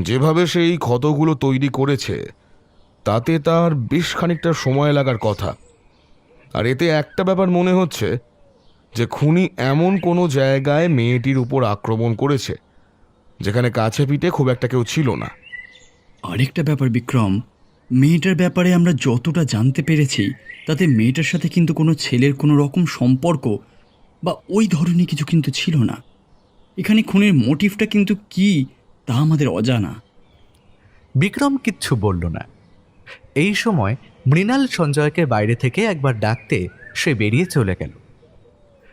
যেভাবে সেই ক্ষতগুলো তৈরি করেছে তাতে তার বেশ খানিকটা সময় লাগার কথা। আর এতে একটা ব্যাপার মনে হচ্ছে যে খুনি এমন কোনো জায়গায় মেয়েটির উপর আক্রমণ করেছে যেখানে কাছে পিঠে খুব একটা কেউ ছিল না। আরেকটা ব্যাপার বিক্রম, মেয়েটার ব্যাপারে আমরা যতটা জানতে পেরেছি তাতে মেয়েটার সাথে কিন্তু কোনো ছেলের কোনো রকম সম্পর্ক বা ওই ধরনের কিছু কিন্তু ছিল না। এখানে খুনের মোটিভটা কিন্তু কি তা আমাদের অজানা। বিক্রম কিচ্ছু বলল না। এই সময় মৃণাল সঞ্জয়কে বাইরে থেকে একবার ডাকতে সে বেরিয়ে চলে গেল।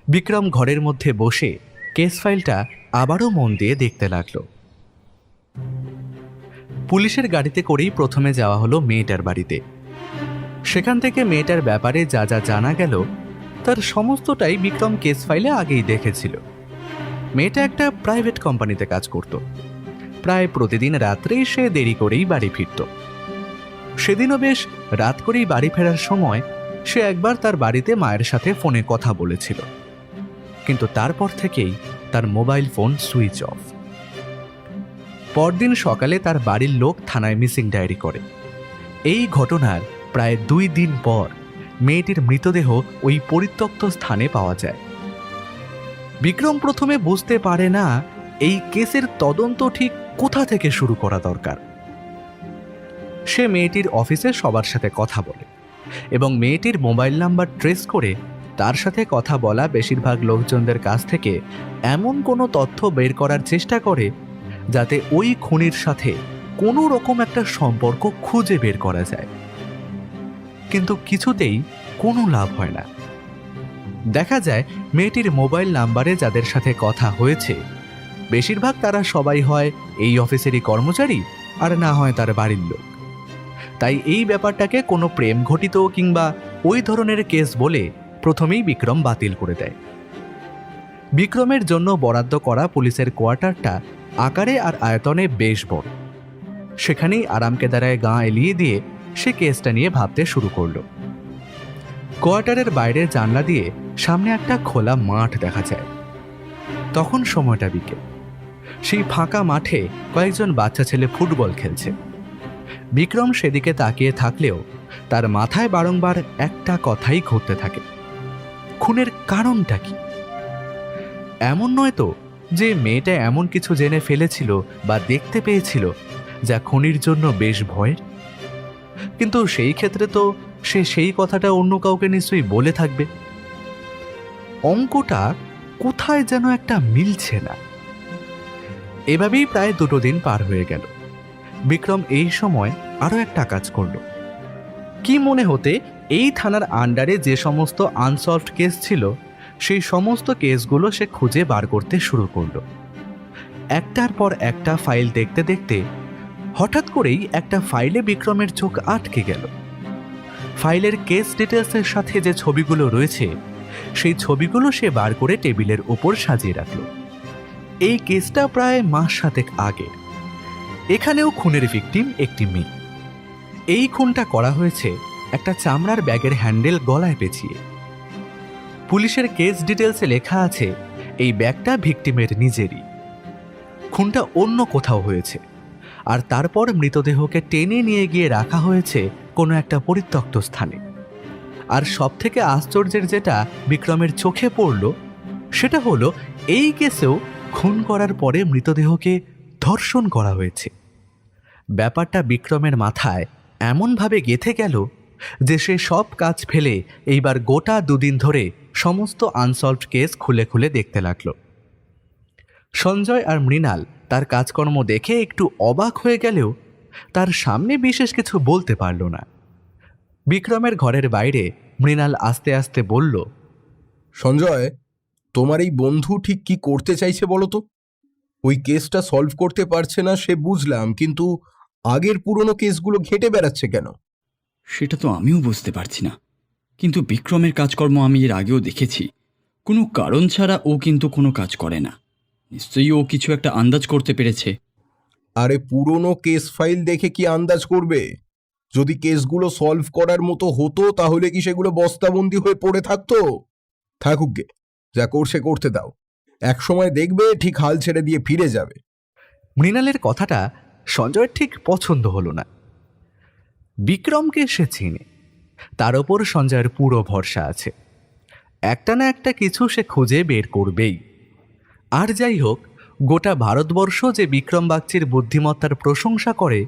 বিক্রম ঘরের মধ্যে বসে কেস ফাইলটা আবারও মন দিয়ে দেখতে লাগলো। পুলিশের গাড়িতে করেই প্রথমে যাওয়া হলো মেয়েটার বাড়িতে। সেখান থেকে মেয়েটার ব্যাপারে যা যা জানা গেল তার সমস্তটাই বিক্রম কেস ফাইলে আগেই দেখেছিল। মেয়েটা একটা প্রাইভেট কোম্পানিতে কাজ করত। প্রায় প্রতিদিন রাত্রেই সে দেরি করেই বাড়ি ফিরত। সেদিনও বেশ রাত করেই বাড়ি ফেরার সময় সে একবার তার বাড়িতে মায়ের সাথে ফোনে কথা বলেছিল, কিন্তু তারপর থেকেই তার মোবাইল ফোন সুইচ অফ। পরদিন সকালে তার বাড়ির লোক থানায় মিসিং ডায়েরি করে। এই ঘটনার প্রায় 2 দিন পর মেয়েটির মৃতদেহ ওই পরিত্যক্ত স্থানে পাওয়া যায়। বিক্রম প্রথমে বুঝতে পারে না এই কেসের তদন্ত ঠিক কোথা থেকে শুরু করা দরকার। সে মেয়েটির অফিসে সবার সাথে কথা বলে এবং মেয়েটির মোবাইল নাম্বার ট্রেস করে তার সাথে কথা বলা বেশিরভাগ লোকজনদের কাছ থেকে এমন কোনো তথ্য বের করার চেষ্টা করে যাতে ওই খুনির সাথে কোনো রকম একটা সম্পর্ক খুঁজে বের করা যায়। কিন্তু কিছুতেই কোনো লাভ হয় না। দেখা যায় মেয়েটির মোবাইল নাম্বারে যাদের সাথে কথা হয়েছে বেশিরভাগ তারা সবাই হয় এই অফিসেরই কর্মচারী আর না হয় তার বাড়ির লোক। তাই এই ব্যাপারটাকে কোনো প্রেম ঘটিত কিংবা ওই ধরনের কেস বলে প্রথমেই বিক্রম বাতিল করে দেয়। বিক্রমের জন্য বরাদ্দ করা পুলিশের কোয়ার্টারটা আকারে আর আয়তনে বেশ বড়। সেখানেই আরামকেদারায় গা এলিয়ে দিয়ে সে কেসটা নিয়ে ভাবতে শুরু করলো। কোয়ার্টারের বাইরের জানলা দিয়ে সামনে একটা খোলা মাঠ দেখা যায়। তখন সময়টা বিকেল। সেই ফাঁকা মাঠে কয়েকজন বাচ্চা ছেলে ফুটবল খেলছে। বিক্রম সেদিকে তাকিয়ে থাকলেও তার মাথায় বারংবার একটা কথাই ঘুরতে থাকে, খুনের কারণটা কি? এমন নয় তো যে মেয়েটা এমন কিছু জেনে ফেলেছিল বা দেখতে পেয়েছিল যা খুনির জন্য বেশ ভয়ের? কিন্তু সেই ক্ষেত্রে তো সে সেই কথাটা অন্য কাউকে নিশ্চয়ই বলে থাকবে। অঙ্কটা কোথায় যেন একটা মিলছে না। এভাবেই প্রায় 2 দিন পার হয়ে গেল। বিক্রম এই সময় আরও একটা কাজ করল। কি মনে হতে এই থানার আন্ডারে যে সমস্ত আনসলভড কেস ছিল সেই সমস্ত কেসগুলো সে খুঁজে বার করতে শুরু করলো। একটার পর একটা ফাইল দেখতে দেখতে হঠাৎ করেই একটা ফাইলে বিক্রমের চোখ আটকে গেল। ফাইলের কেস ডিটেলসের সাথে যে ছবিগুলো রয়েছে সেই ছবিগুলো সে বার করে টেবিলের উপর সাজিয়ে রাখল। এই কেসটা প্রায় মাস 7 আগে। এখানেও খুনের ভিকটিম একটি মেয়ে। এই খুনটা করা হয়েছে একটা চামড়ার ব্যাগের হ্যান্ডেল গলায় পেঁচিয়ে। পুলিশের কেস ডিটেলসে লেখা আছে এই ব্যাগটা ভিকটিমের নিজেরই। খুনটা অন্য কোথাও হয়েছে, আর তারপর মৃতদেহকে টেনে নিয়ে গিয়ে রাখা হয়েছে কোনো একটা পরিত্যক্ত স্থানে। আর সবথেকে আশ্চর্যের যেটা বিক্রমের চোখে পড়ল সেটা হলো এই কেসেও খুন করার পরে মৃতদেহকে ধর্ষণ করা হয়েছে। ব্যাপারটা বিক্রমের মাথায় এমনভাবে গেঁথে গেল যে সে সব কাজ ফেলে এইবার গোটা 2 দিন ধরে সমস্ত আনসলভড কেস খুলে খুলে দেখতে লাগলো। সঞ্জয় আর মৃণাল তার কাজকর্ম দেখে একটু অবাক হয়ে গেলেও তার সামনে বিশেষ কিছু বলতে পারল না। বিক্রমের ঘরের বাইরে মৃণাল আস্তে আস্তে বলল, সঞ্জয়, তোমার এই বন্ধু ঠিক কি করতে চাইছে বলো তো? ওই কেসটা সলভ করতে পারছে না সে বুঝলাম, কিন্তু আগের পুরনো কেসগুলো ঘেঁটে বেড়াচ্ছে কেন? সেটা তো আমিও বুঝতে পারছি না, কিন্তু বিক্রমের কাজকর্ম আমি এর আগেও দেখেছি। কোনো কারণ ছাড়া ও কিন্তু কোনো কাজ করে না। নিশ্চয়ই ও কিছু একটা আন্দাজ করতে পেরেছে। আরে পুরনো কেস ফাইল দেখে কি আন্দাজ করবে? যদি কেসগুলো সলভ করার মতো হতো তাহলে কি সেগুলো বস্তাবন্দি হয়ে পড়ে থাকতো? থাকুক গে, যা করছে করতে দাও। একসময় দেখবে ঠিক হাল ছেড়ে দিয়ে ফিরে যাবে। মৃণালের কথাটা সঞ্জয়ের ঠিক পছন্দ হলো না। বিক্রমকে সে চিনে, তার ওপর সঞ্জয়ের পুরো ভরসা আছে। একটা না একটা কিছু সে খুঁজে বের করবেই। আর যাই হোক, গোটা ভারতবর্ষ যে বিক্রম বাগচির বুদ্ধিমত্তার প্রশংসা করে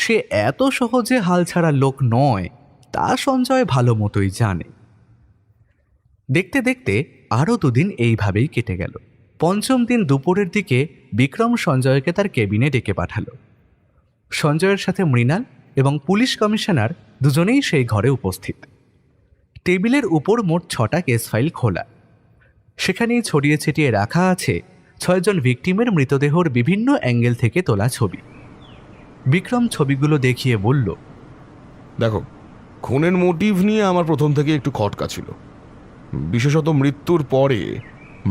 সে এত সহজে হাল ছাড়া লোক নয় তা সঞ্জয় ভালো মতোই জানে। দেখতে দেখতে আরও 2 দিন এইভাবেই কেটে গেল। 5ম দিন দুপুরের দিকে বিক্রম সঞ্জয়কে তার কেবিনে ডেকে পাঠালো। সঞ্জয়ের সাথে মৃণাল এবং পুলিশ কমিশনার দুজনেই সেই ঘরে উপস্থিত। টেবিলের উপর মোট 6টা কেস ফাইল খোলা। সেখানেই ছড়িয়ে ছিটিয়ে রাখা আছে 6 জন ভিকটিমের মৃতদেহর বিভিন্ন অ্যাঙ্গেল থেকে তোলা ছবি। বিক্রম ছবিগুলো দেখিয়ে বলল, দেখো, খুনের মোটিভ নিয়ে আমার প্রথম থেকে একটু খটকা ছিল। বিশেষত মৃত্যুর পরে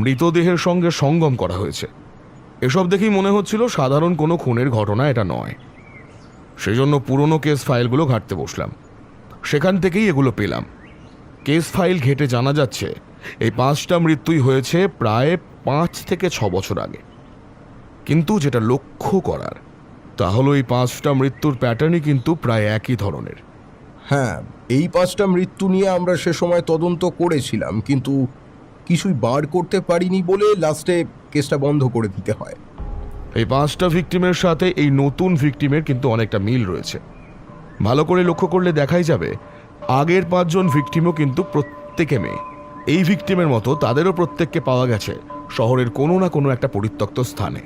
মৃতদেহের সঙ্গে সঙ্গম করা হয়েছে। এসব দেখেই মনে হচ্ছিল সাধারণ কোনো খুনের ঘটনা এটা নয়। সেজন্য পুরনো কেস ফাইলগুলো ঘাঁটতে বসলাম। সেখান থেকেই এগুলো পেলাম। কেস ফাইল ঘেঁটে জানা যাচ্ছে এই 5টা মৃত্যুই হয়েছে প্রায় 5 থেকে 6 বছর আগে। কিন্তু যেটা লক্ষ্য করার তা হলো এই 5টা মৃত্যুর প্যাটার্নই কিন্তু প্রায় একই ধরনের। হ্যাঁ, এই 5টা মৃত্যু নিয়ে আমরা সে সময় তদন্ত করেছিলাম, কিন্তু কিছুই বার করতে পারিনি বলে লাস্টে কেসটা বন্ধ করে দিতে হয়। এই 5টা ভিকটিমের সাথে এই নতুন ভিকটিমের কিন্তু অনেকটা মিল রয়েছে। ভালো করে লক্ষ্য করলে দেখাই যাবে আগের 5 জন ভিকটিমও কিন্তু প্রত্যেকে মেয়ে। এই ভিকটিমের মতো তাদেরও প্রত্যেককে পাওয়া গেছে শহরের কোনো না কোনো একটা পরিত্যক্ত স্থানে।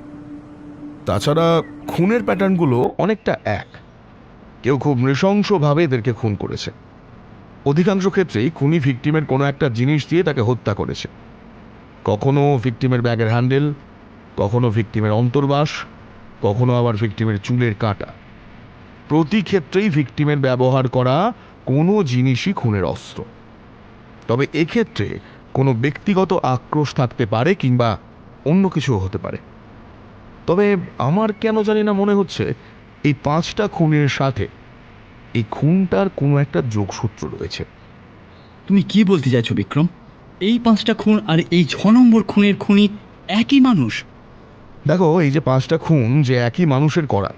তাছাড়া খুনের প্যাটার্নগুলো অনেকটা এক। কেউ খুব নৃশংসভাবে এদেরকে খুন করেছে। অধিকাংশ ক্ষেত্রেই খুনি ভিকটিমের কোনো একটা জিনিস দিয়ে তাকে হত্যা করেছে। কখনো ভিকটিমের ব্যাগের হ্যান্ডেল, কখনো ভিকটিমের অন্তর্বাস, কখনো আবার ভিকটিমের চুলের কাঁটা। প্রতি ক্ষেত্রেই ভিকটিমের ব্যবহার করা কোনো জিনিসই খুনের অস্ত্র। তবে এক্ষেত্রে কোনো ব্যক্তিগত আক্রোশ থাকতে পারে কিংবা অন্য কিছুও হতে পারে। তবে আমার কেন জানি না মনে হচ্ছে এই 5টা খুনের সাথে এই খুনটার কোনো একটা যোগসূত্র রয়েছে। তুমি কি বলতে চাইছো বিক্রম? এই 5টা খুন আর এই 6 নম্বর খুনের খুনি একই মানুষ? দেখো, এই যে 5টা খুন যে একই মানুষের করা,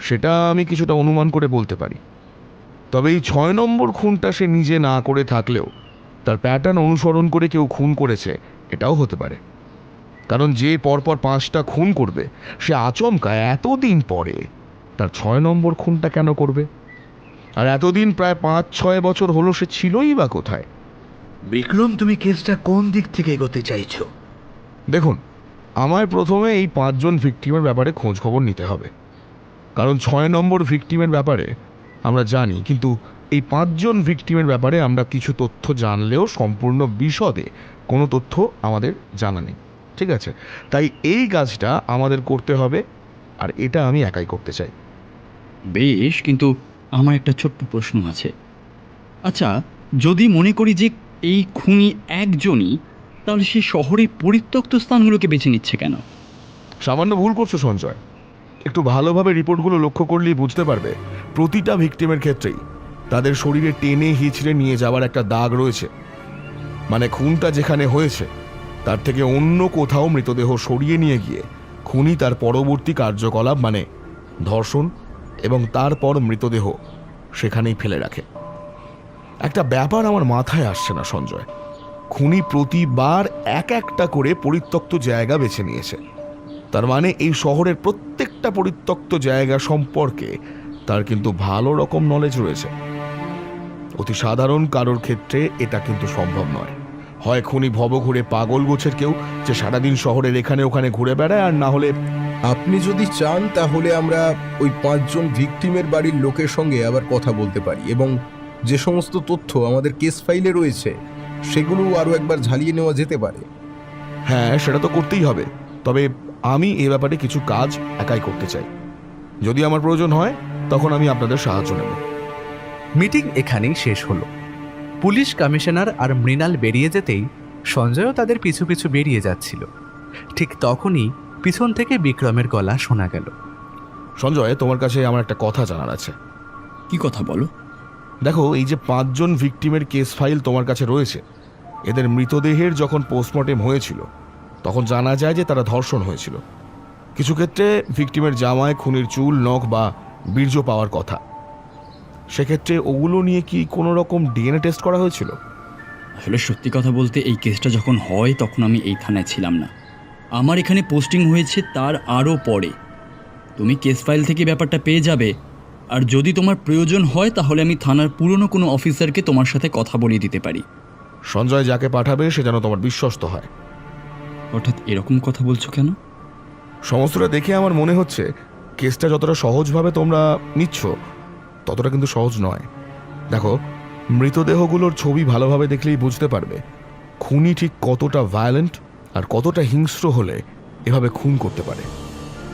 সেটা আমি কিছুটা অনুমান করে বলতে পারি। তবে এই 6 নম্বর খুনটা সে নিজে না করে থাকলেও তার প্যাটার্ন অনুসরণ করে কেউ খুন করেছে, এটাও হতে পারে। কারণ যে পরপর 5টা খুন করবে, সে আচমকা এতদিন পরে তার 6 নম্বর খুনটা কেন করবে? আর এতদিন প্রায় 5-6 বছর হলো সে ছিলই বা কোথায়? বিক্রম, তুমি কেসটা কোন দিক থেকে এগোতে চাইছো? দেখুন, আমায় প্রথমে এই 5 জন ভিকটিমের ব্যাপারে খোঁজ খবর নিতে হবে। কারণ 6 নম্বর ভিকটিমের ব্যাপারে আমরা জানি, কিন্তু এই 5 জন ভিকটিমের ব্যাপারে আমরা কিছু তথ্য জানলেও সম্পূর্ণ বিশদে কোনো তথ্য আমাদের জানা নেই। ঠিক আছে, তাই এই কাজটা আমাদের করতে হবে, আর এটা আমি একাই করতে চাই। বেশ, কিন্তু আমার একটা ছোট্ট প্রশ্ন আছে। আচ্ছা, যদি মনে করি যে এই খুনি একজনই, তাহলে সে শহরের পরিত্যক্ত স্থানগুলোকে বেছে নিচ্ছে কেন? সামান্য ভুল করছো সঞ্জয়। একটু ভালোভাবে রিপোর্টগুলো লক্ষ্য করলেই বুঝতে পারবে, প্রতিটা ভিকটিমের ক্ষেত্রেই তাদের শরীরে টেনে হিঁচড়ে নিয়ে যাওয়ার একটা দাগ রয়েছে। মানে খুনটা যেখানে হয়েছে তার থেকে অন্য কোথাও মৃতদেহ সরিয়ে নিয়ে গিয়ে খুনি তার পরবর্তী কার্যকলাপ মানে ধর্ষণ এবং তারপর মৃতদেহ সেখানেই ফেলে রাখে। একটা ব্যাপার আমার মাথায় আসছে না সঞ্জয়, খুনি প্রতিবার একটা করে পরিত্যক্ত জায়গা বেছে নিয়েছে। তার মানে এই শহরের প্রত্যেকটা পরিত্যক্ত জায়গা সম্পর্কে তার কিন্তু ভালো রকম নলেজ রয়েছে। অতি সাধারণ কারোর ক্ষেত্রে এটা কিন্তু সম্ভব নয়। হয় খুনি ভবঘুরে পাগল গোছের কেউ, যে সারাদিন শহরের এখানে ওখানে ঘুরে বেড়ায়, আর না হলে আপনি যদি চান তাহলে আমরা ওই 5 জন ভিকটিমের বাড়ির লোকের সঙ্গে আবার কথা বলতে পারি এবং যে সমস্ত তথ্য আমাদের কেস ফাইলে রয়েছে সেগুলো আরও একবার ঝালিয়ে নেওয়া যেতে পারে। হ্যাঁ, সেটা তো করতেই হবে। তবে আমি এ ব্যাপারে কিছু কাজ একাই করতে চাই। যদি আমার প্রয়োজন হয় তখন আমি আপনাদের সাহায্য নেব। মিটিং এখানেই শেষ হলো। পুলিশ কমিশনার আর মৃণাল বেরিয়ে যেতেই সঞ্জয়ও তাদের পিছু পিছু বেরিয়ে যাচ্ছিল। ঠিক তখনই পিছন থেকে বিক্রমের গলা শোনা গেল। সঞ্জয়, তোমার কাছে আমার একটা কথা জানার আছে। কি কথা বলো? দেখো, এই যে 5 জন ভিকটিমের কেস ফাইল তোমার কাছে রয়েছে, এদের মৃতদেহের যখন পোস্টমর্টেম হয়েছিল তখন জানা যায় যে তারা ধর্ষণ হয়েছিল। কিছু ক্ষেত্রে ভিকটিমের জামায় খুনির চুল, নখ বা বীর্য পাওয়ার কথা। সেক্ষেত্রে ওগুলো নিয়ে কি কোনো রকম ডিএনএ টেস্ট করা হয়েছিল? আসলে সত্যি কথা বলতে, এই কেসটা যখন হয় তখন আমি এই থানায় ছিলাম না। আমার এখানে পোস্টিং হয়েছে তার আরও পরে। তুমি কেস ফাইল থেকে ব্যাপারটা পেয়ে যাবে, আর যদি তোমার প্রয়োজন হয় তাহলে আমি থানার পুরনো কোনো অফিসারকে তোমার সাথে কথা বলিয়ে দিতে পারি। সঞ্জয় যাকে পাঠাবে সে যেন তোমার বিশ্বস্ত হয়। হঠাৎ এরকম কথা বলছো কেন? সমস্তটা দেখে আমার মনে হচ্ছে কেসটা যতটা সহজভাবে তোমরা নিচ্ছ ততটা কিন্তু সহজ নয়। দেখো, মৃতদেহগুলোর ছবি ভালোভাবে দেখলেই বুঝতে পারবে খুনি ঠিক কতটা ভায়োলেন্ট আর কতটা হিংস্র হলে এভাবে খুন করতে পারে।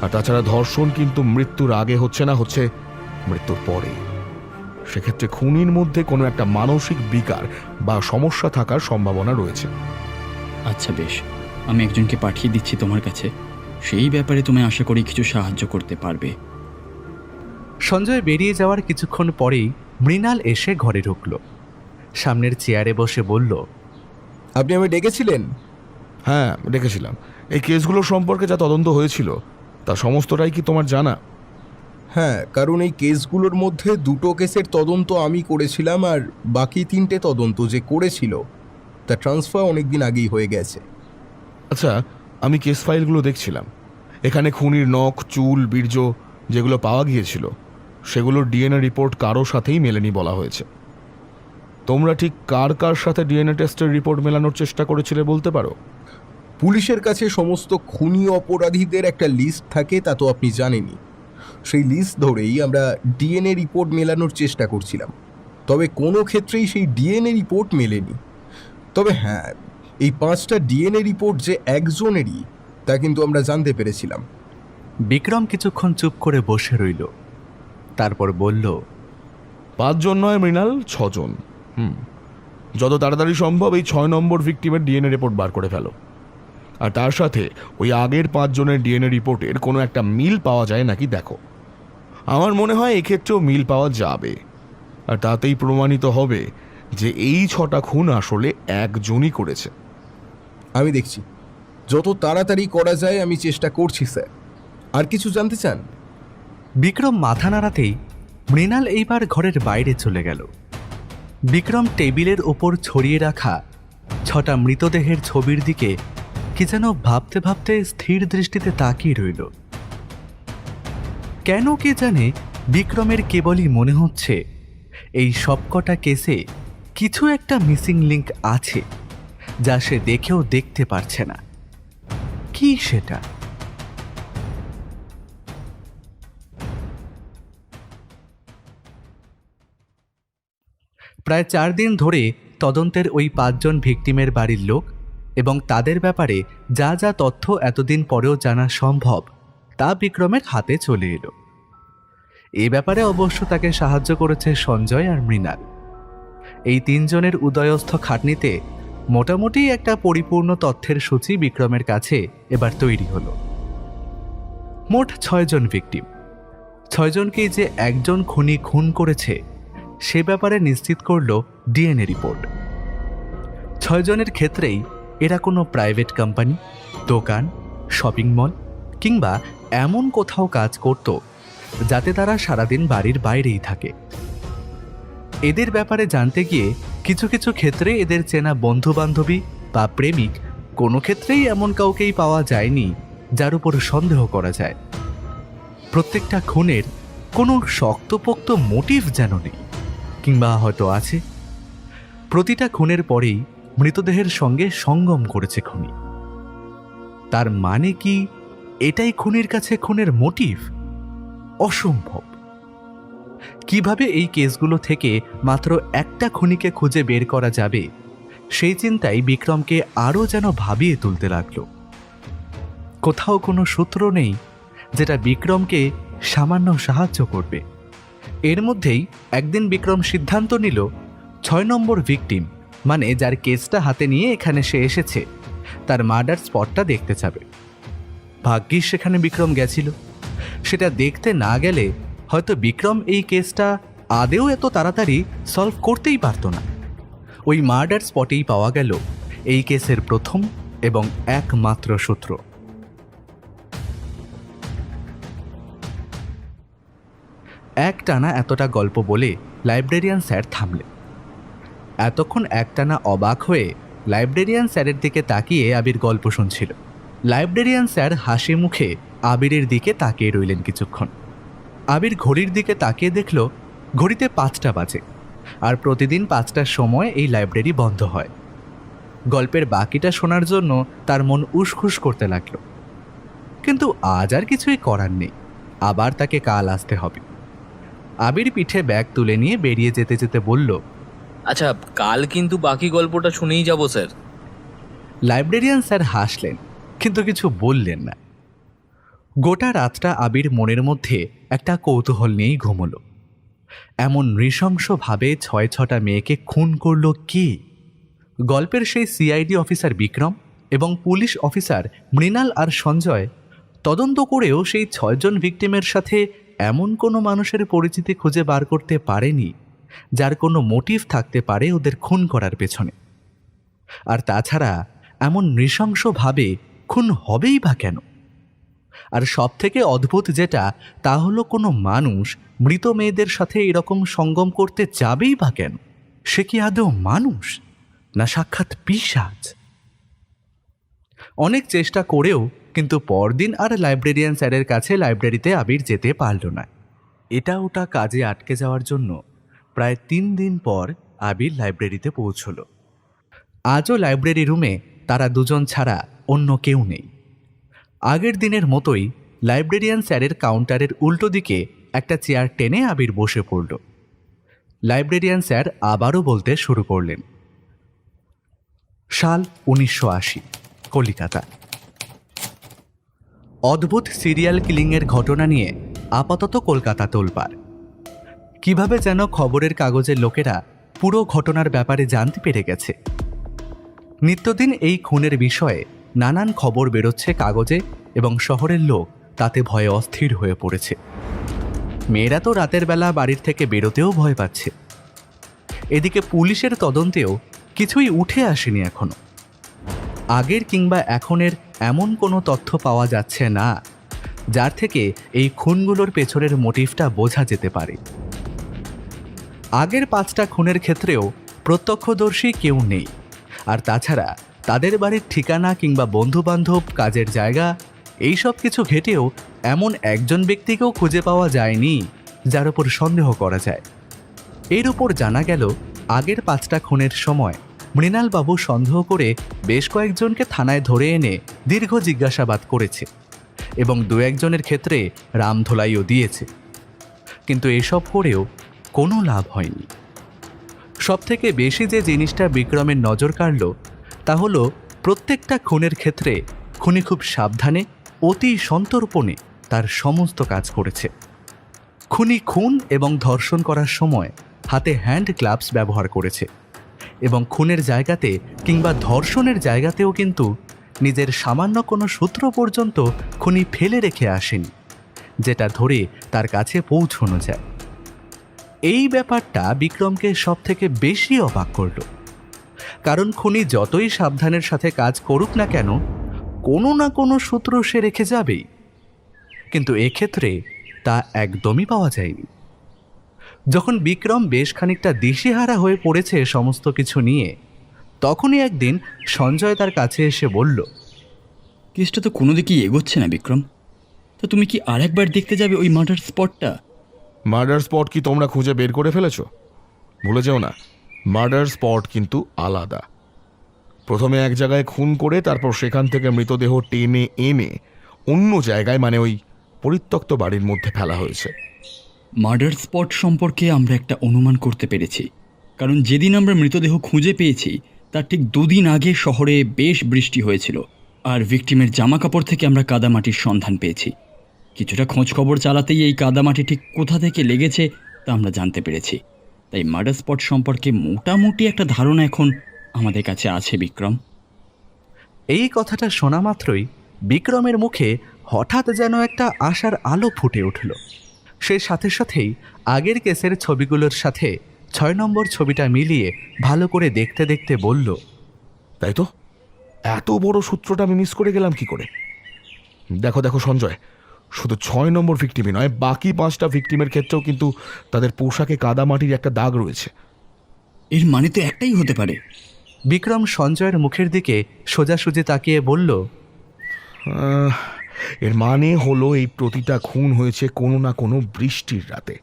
আর তাছাড়া ধর্ষণ কিন্তু মৃত্যুর আগে হচ্ছে না, হচ্ছে মৃত্যুর পরে। সেক্ষেত্রে খুনির মধ্যে কোনো একটা মানসিক বিকার বা সমস্যা থাকার সম্ভাবনা রয়েছে। আচ্ছা বেশ, আমি একজনকে পাঠিয়ে দিচ্ছি তোমার কাছে। সেই ব্যাপারে তুমি আশা করি কিছু সাহায্য করতে পারবে। সঞ্জয় বেরিয়ে যাওয়ার কিছুক্ষণ পরেই মৃণাল এসে ঘরে ঢুকল। সামনের চেয়ারে বসে বলল, আপনি আমায় ডেকেছিলেন? হ্যাঁ, ডেকেছিলাম। এই কেসগুলো সম্পর্কে যা তদন্ত হয়েছিল তা সমস্তটাই কি তোমার জানা? হ্যাঁ, কারণ এই কেসগুলোর মধ্যে 2টো কেসের তদন্ত আমি করেছিলাম, আর বাকি 3টে তদন্ত যে করেছিল তা ট্রান্সফার অনেকদিন আগেই হয়ে গেছে। আচ্ছা, আমি কেস ফাইলগুলো দেখছিলাম। এখানে খুনির নখ, চুল, বীর্য যেগুলো পাওয়া গিয়েছিল সেগুলোর ডিএনএ রিপোর্ট কারো সাথেই মেলেনি বলা হয়েছে। তোমরা ঠিক কার কার সাথে ডিএনএ টেস্টের রিপোর্ট মেলানোর চেষ্টা করেছিলে বলতে পারো? পুলিশের কাছে সমস্ত খুনি অপরাধীদের একটা লিস্ট থাকে, তা তো আপনি জানেনই। সেই লিস্ট ধরেই আমরা ডিএনএ রিপোর্ট মেলানোর চেষ্টা করছিলাম। তবে কোনো ক্ষেত্রেই সেই ডিএনএ রিপোর্ট মেলেনি। তবে হ্যাঁ, এই 5টা ডিএনএ রিপোর্ট যে একজনেরই তা কিন্তু আমরা জানতে পেরেছিলাম। বিক্রম কিছুক্ষণ চুপ করে বসে রইল। তারপর বলল, 5 জন নয় মৃণাল, 6 জন। যত তাড়াতাড়ি সম্ভব এই 6 নম্বর ভিকটিমের ডিএনএ রিপোর্ট বার করে ফেলো। আর তার সাথে ওই আগের 5 জনের ডিএনএ রিপোর্টের কোনো একটা মিল পাওয়া যায় নাকি দেখো। আমার মনে হয় এক্ষেত্রেও মিল পাওয়া যাবে, আর তাতেই প্রমাণিত হবে যে এই 6টা খুন আসলে একজনই করেছে। আমি দেখছি, যত তাড়াতাড়ি করা যায় আমি চেষ্টা করছি স্যার। আর কিছু জানতে চান? বিক্রম মাথা নাড়াতেই মৃণাল এইবার ঘরের বাইরে চলে গেল। বিক্রম টেবিলের ওপর ছড়িয়ে রাখা 6টা মৃতদেহের ছবির দিকে কি যেন ভাবতে ভাবতে স্থির দৃষ্টিতে তাকিয়ে রইল। কেন কে জানে বিক্রমের কেবলই মনে হচ্ছে এই সবকটা কেসে কিছু একটা মিসিং লিংক আছে, যা সে দেখেও দেখতে পারছে না। কি সেটা? প্রায় 4 দিন ধরে তদন্তের ওই 5 জন ভিকটিমের বাড়ির লোক এবং তাদের ব্যাপারে যা যা তথ্য এতদিন পরেও জানা সম্ভব তা বিক্রমের হাতে চলে এলো। এ ব্যাপারে অবশ্য তাকে সাহায্য করেছে সঞ্জয় আর মৃণাল। এই 3 জনের উদয়স্থ খাটনিতে মোটামুটি একটা পরিপূর্ণ তথ্যের সূচি বিক্রমের কাছে এবার তৈরি হলো। মোট 6 জন ভিকটিম। 6 জনকেই যে একজন খুনি খুন করেছে সে ব্যাপারে নিশ্চিত করল ডিএনএ রিপোর্ট। 6 জনের ক্ষেত্রেই এরা কোনো প্রাইভেট কোম্পানি, দোকান, শপিং মল কিংবা এমন কোথাও কাজ করত যাতে তারা সারাদিন বাড়ির বাইরেই থাকে। এদের ব্যাপারে জানতে গিয়ে কিছু কিছু ক্ষেত্রে এদের চেনা বন্ধু বান্ধবী বা প্রেমিক কোনো ক্ষেত্রেই এমন কাউকেই পাওয়া যায়নি যার উপর সন্দেহ করা যায়। প্রত্যেকটা খুনের কোনো শক্তপোক্ত মোটিভ যেন নেই, কিংবা হয়তো আছে। প্রতিটা খুনের পরেই মৃতদেহের সঙ্গে সঙ্গম করেছে খুনি। তার মানে কি এটাই খুনির কাছে খুনের মোটিভ? অসম্ভব। কিভাবে এই কেসগুলো থেকে মাত্র একটা খুনিকে খুঁজে বের করা যাবে সেই চিন্তাই বিক্রমকে আরও যেন ভাবিয়ে তুলতে লাগলো। কোথাও কোনো সূত্র নেই যেটা বিক্রমকে সামান্য সাহায্য করবে। এর মধ্যেই একদিন বিক্রম সিদ্ধান্ত নিল 6 নম্বর ভিকটিম, মানে যার কেসটা হাতে নিয়ে এখানে সে এসেছে, তার মার্ডার স্পটটা দেখতে যাবে। ভাগ্যিস সেখানে বিক্রম গেছিল। সেটা দেখতে না গেলে হয়তো বিক্রম এই কেসটা আদেও এত তাড়াতাড়ি সলভ করতেই পারত না। ওই মার্ডার স্পটেই পাওয়া গেল এই কেসের প্রথম এবং একমাত্র সূত্র। একটানা এতটা গল্প বলে লাইব্রেরিয়ান স্যার থামলেন। এতক্ষণ একটানা অবাক হয়ে লাইব্রেরিয়ান স্যারের দিকে তাকিয়ে আবির গল্প শুনছিল। লাইব্রেরিয়ান স্যার হাসি মুখে আবিরের দিকে তাকিয়ে রইলেন কিছুক্ষণ। আবির ঘড়ির দিকে তাকিয়ে দেখল ঘড়িতে 5টা বাজে, আর প্রতিদিন 5টার সময় এই লাইব্রেরি বন্ধ হয়। গল্পের বাকিটা শোনার জন্য তার মন উসখুস করতে লাগলো, কিন্তু আজ আর কিছুই করার নেই। আবার তাকে কাল আসতে হবে। আবির পিঠে ব্যাগ তুলে নিয়ে বেরিয়ে যেতে যেতে বলল, আচ্ছা, কাল কিন্তু বাকি গল্পটা শুনেই যাব স্যার। লাইব্রেরিয়ান স্যার হাসলেন, কিন্তু কিছু বললেন না। গোটা রাতটা আবির মনের মধ্যে একটা কৌতূহল নিয়েই ঘুমল। এমন নৃশংসভাবে 6টা মেয়েকে খুন করল কে? গল্পের সেই সিআইডি অফিসার বিক্রম এবং পুলিশ অফিসার মৃণাল আর সঞ্জয় তদন্ত করেও সেই 6 জন ভিকটিমের সাথে এমন কোনো মানুষের পরিচিতি খুঁজে বার করতে পারেনি যার কোনো মোটিভ থাকতে পারে ওদের খুন করার পেছনে। আর তাছাড়া এমন নৃশংসভাবে খুন হবেই বা কেন? আর সব থেকে অদ্ভুত যেটা, তা হলো কোনো মানুষ মৃত মেয়েদের সাথে এরকম সঙ্গম করতে যাবেই বা কেন? সে কি আদৌ মানুষ, না সাক্ষাৎ পিশাচ? অনেক চেষ্টা করেও কিন্তু পরদিন আর লাইব্রেরিয়ান স্যারের কাছে লাইব্রেরিতে আবির যেতে পারল না। এটা ওটা কাজে আটকে যাওয়ার জন্য প্রায় 3 দিন পর আবির লাইব্রেরিতে পৌঁছল। আজও লাইব্রেরি রুমে তারা 2 জন ছাড়া অন্য কেউ নেই। আগের দিনের মতোই লাইব্রেরিয়ান স্যারের কাউন্টারের উল্টো দিকে একটা চেয়ার টেনে আবির বসে পড়ল। লাইব্রেরিয়ান স্যার আবারও বলতে শুরু করলেন। সাল 1980, কলিকাতা। অদ্ভুত সিরিয়াল কিলিংয়ের ঘটনা নিয়ে আপাতত কলকাতা তোলপাড়। কিভাবে যেন খবরের কাগজের লোকেরা পুরো ঘটনার ব্যাপারে জানতে পেরে গেছে। নিত্যদিন এই খুনের বিষয়ে নানান খবর বেরোচ্ছে কাগজে এবং শহরের লোক তাতে ভয়ে অস্থির হয়ে পড়েছে। মেয়েরা তো রাতের বেলা বাড়ির থেকে বেরোতেও ভয় পাচ্ছে। এদিকে পুলিশের তদন্তেও কিছুই উঠে আসেনি এখনো। আগের কিংবা এখনের এমন কোনো তথ্য পাওয়া যাচ্ছে না যার থেকে এই খুনগুলোর পেছনের মোটিভটা বোঝা যেতে পারে। আগের 5টা খুনের ক্ষেত্রেও প্রত্যক্ষদর্শী কেউ নেই, আর তাছাড়া তাদের বাড়ির ঠিকানা কিংবা বন্ধুবান্ধব, কাজের জায়গা এইসব কিছু ঘেটেও এমন একজন ব্যক্তিকেও খুঁজে পাওয়া যায়নি যার উপর সন্দেহ করা যায়। এর উপর জানা গেল আগের 5টা খুনের সময় মৃণালবাবু সন্দেহ করে বেশ কয়েকজনকে থানায় ধরে এনে দীর্ঘ জিজ্ঞাসাবাদ করেছে এবং 2-1জনের ক্ষেত্রে রামধোলাইও দিয়েছে, কিন্তু এসব করেও কোনো লাভ হয়নি। সবথেকে বেশি যে জিনিসটা বিক্রমের নজর কাড়ল তা হলো প্রত্যেকটা খুনের ক্ষেত্রে খুনি খুব সাবধানে, অতি সন্তর্পণে তার সমস্ত কাজ করেছে। খুনি খুন এবং ধর্ষণ করার সময় হাতে হ্যান্ড গ্লাভস ব্যবহার করেছে এবং খুনের জায়গাতে কিংবা ধর্ষণের জায়গাতেও কিন্তু নিজের সামান্য কোনো সূত্র পর্যন্ত খুনি ফেলে রেখে আসেনি, যেটা ধরে তার কাছে পৌঁছানো যায়। এই ব্যাপারটা বিক্রমকে সবথেকে বেশি অবাক করল, কারণ খুনি যতই সাবধানের সাথে কাজ করুক না কেন কোনো না কোনো সূত্র সে রেখে যাবেই, কিন্তু এক্ষেত্রে তা একদমই পাওয়া যায়নি। যখন বিক্রম বেশ খানিকটা দিশেহারা হয়ে পড়েছে সমস্ত কিছু নিয়ে, তখনই একদিন সঞ্জয় তার কাছে এসে বলল, কেসটা তো কোনো দিকেই এগোচ্ছে না বিক্রম। তো তুমি কি আরেকবার দেখতে যাবে ওই মার্ডার স্পটটা? মার্ডার স্পট কি তোমরা খুঁজে বের করে ফেলেছো? ভুলে যেও না, মার্ডার স্পট কিন্তু আলাদা। প্রথমে এক জায়গায় খুন করে তারপর সেখান থেকে মৃতদেহ টেনে এনে অন্য জায়গায়, মানে ওই পরিত্যক্ত বাড়ির মধ্যে ফেলা হয়েছে। মার্ডার স্পট সম্পর্কে আমরা একটা অনুমান করতে পেরেছি, কারণ যেদিন আমরা মৃতদেহ খুঁজে পেয়েছি তার ঠিক 2 দিন আগে শহরে বেশ বৃষ্টি হয়েছিল, আর ভিকটিমের জামা কাপড় থেকে আমরা কাদামাটির সন্ধান পেয়েছি। কিছুটা খোঁজ খবর চালাতেই এই কাদামাটি ঠিক কোথা থেকে লেগেছে তা আমরা জানতে পেরেছি। তাই মার্ডার স্পট সম্পর্কে মোটামুটি একটা ধারণা এখন আমাদের কাছে আছে বিক্রম। এই কথাটা শোনা মাত্রই বিক্রমের মুখে হঠাৎ যেন একটা আশার আলো ফুটে উঠল। সে সাথে সাথেই আগের কেসের ছবিগুলোর সাথে 6 নম্বর ছবিটা মিলিয়ে ভালো করে দেখতে দেখতে বলল, তাই তো, এত বড় সূত্রটা আমি মিস করে গেলাম কি করে? দেখো দেখো সঞ্জয়, শুধু 6 নম্বর ভিকটিমই নয়, বাকি 5টা ভিকটিমের ক্ষেত্রেও কিন্তু তাদের পোশাকে কাদামাটির একটা দাগ রয়েছে। এর মানে তো একটাই হতে পারে। বিক্রম সঞ্জয়ের মুখের দিকে সোজাসুজি তাকিয়ে বলল, এর মানে হলো এই প্রতিটা খুন হয়েছে কোনো না কোনো বৃষ্টির রাতে।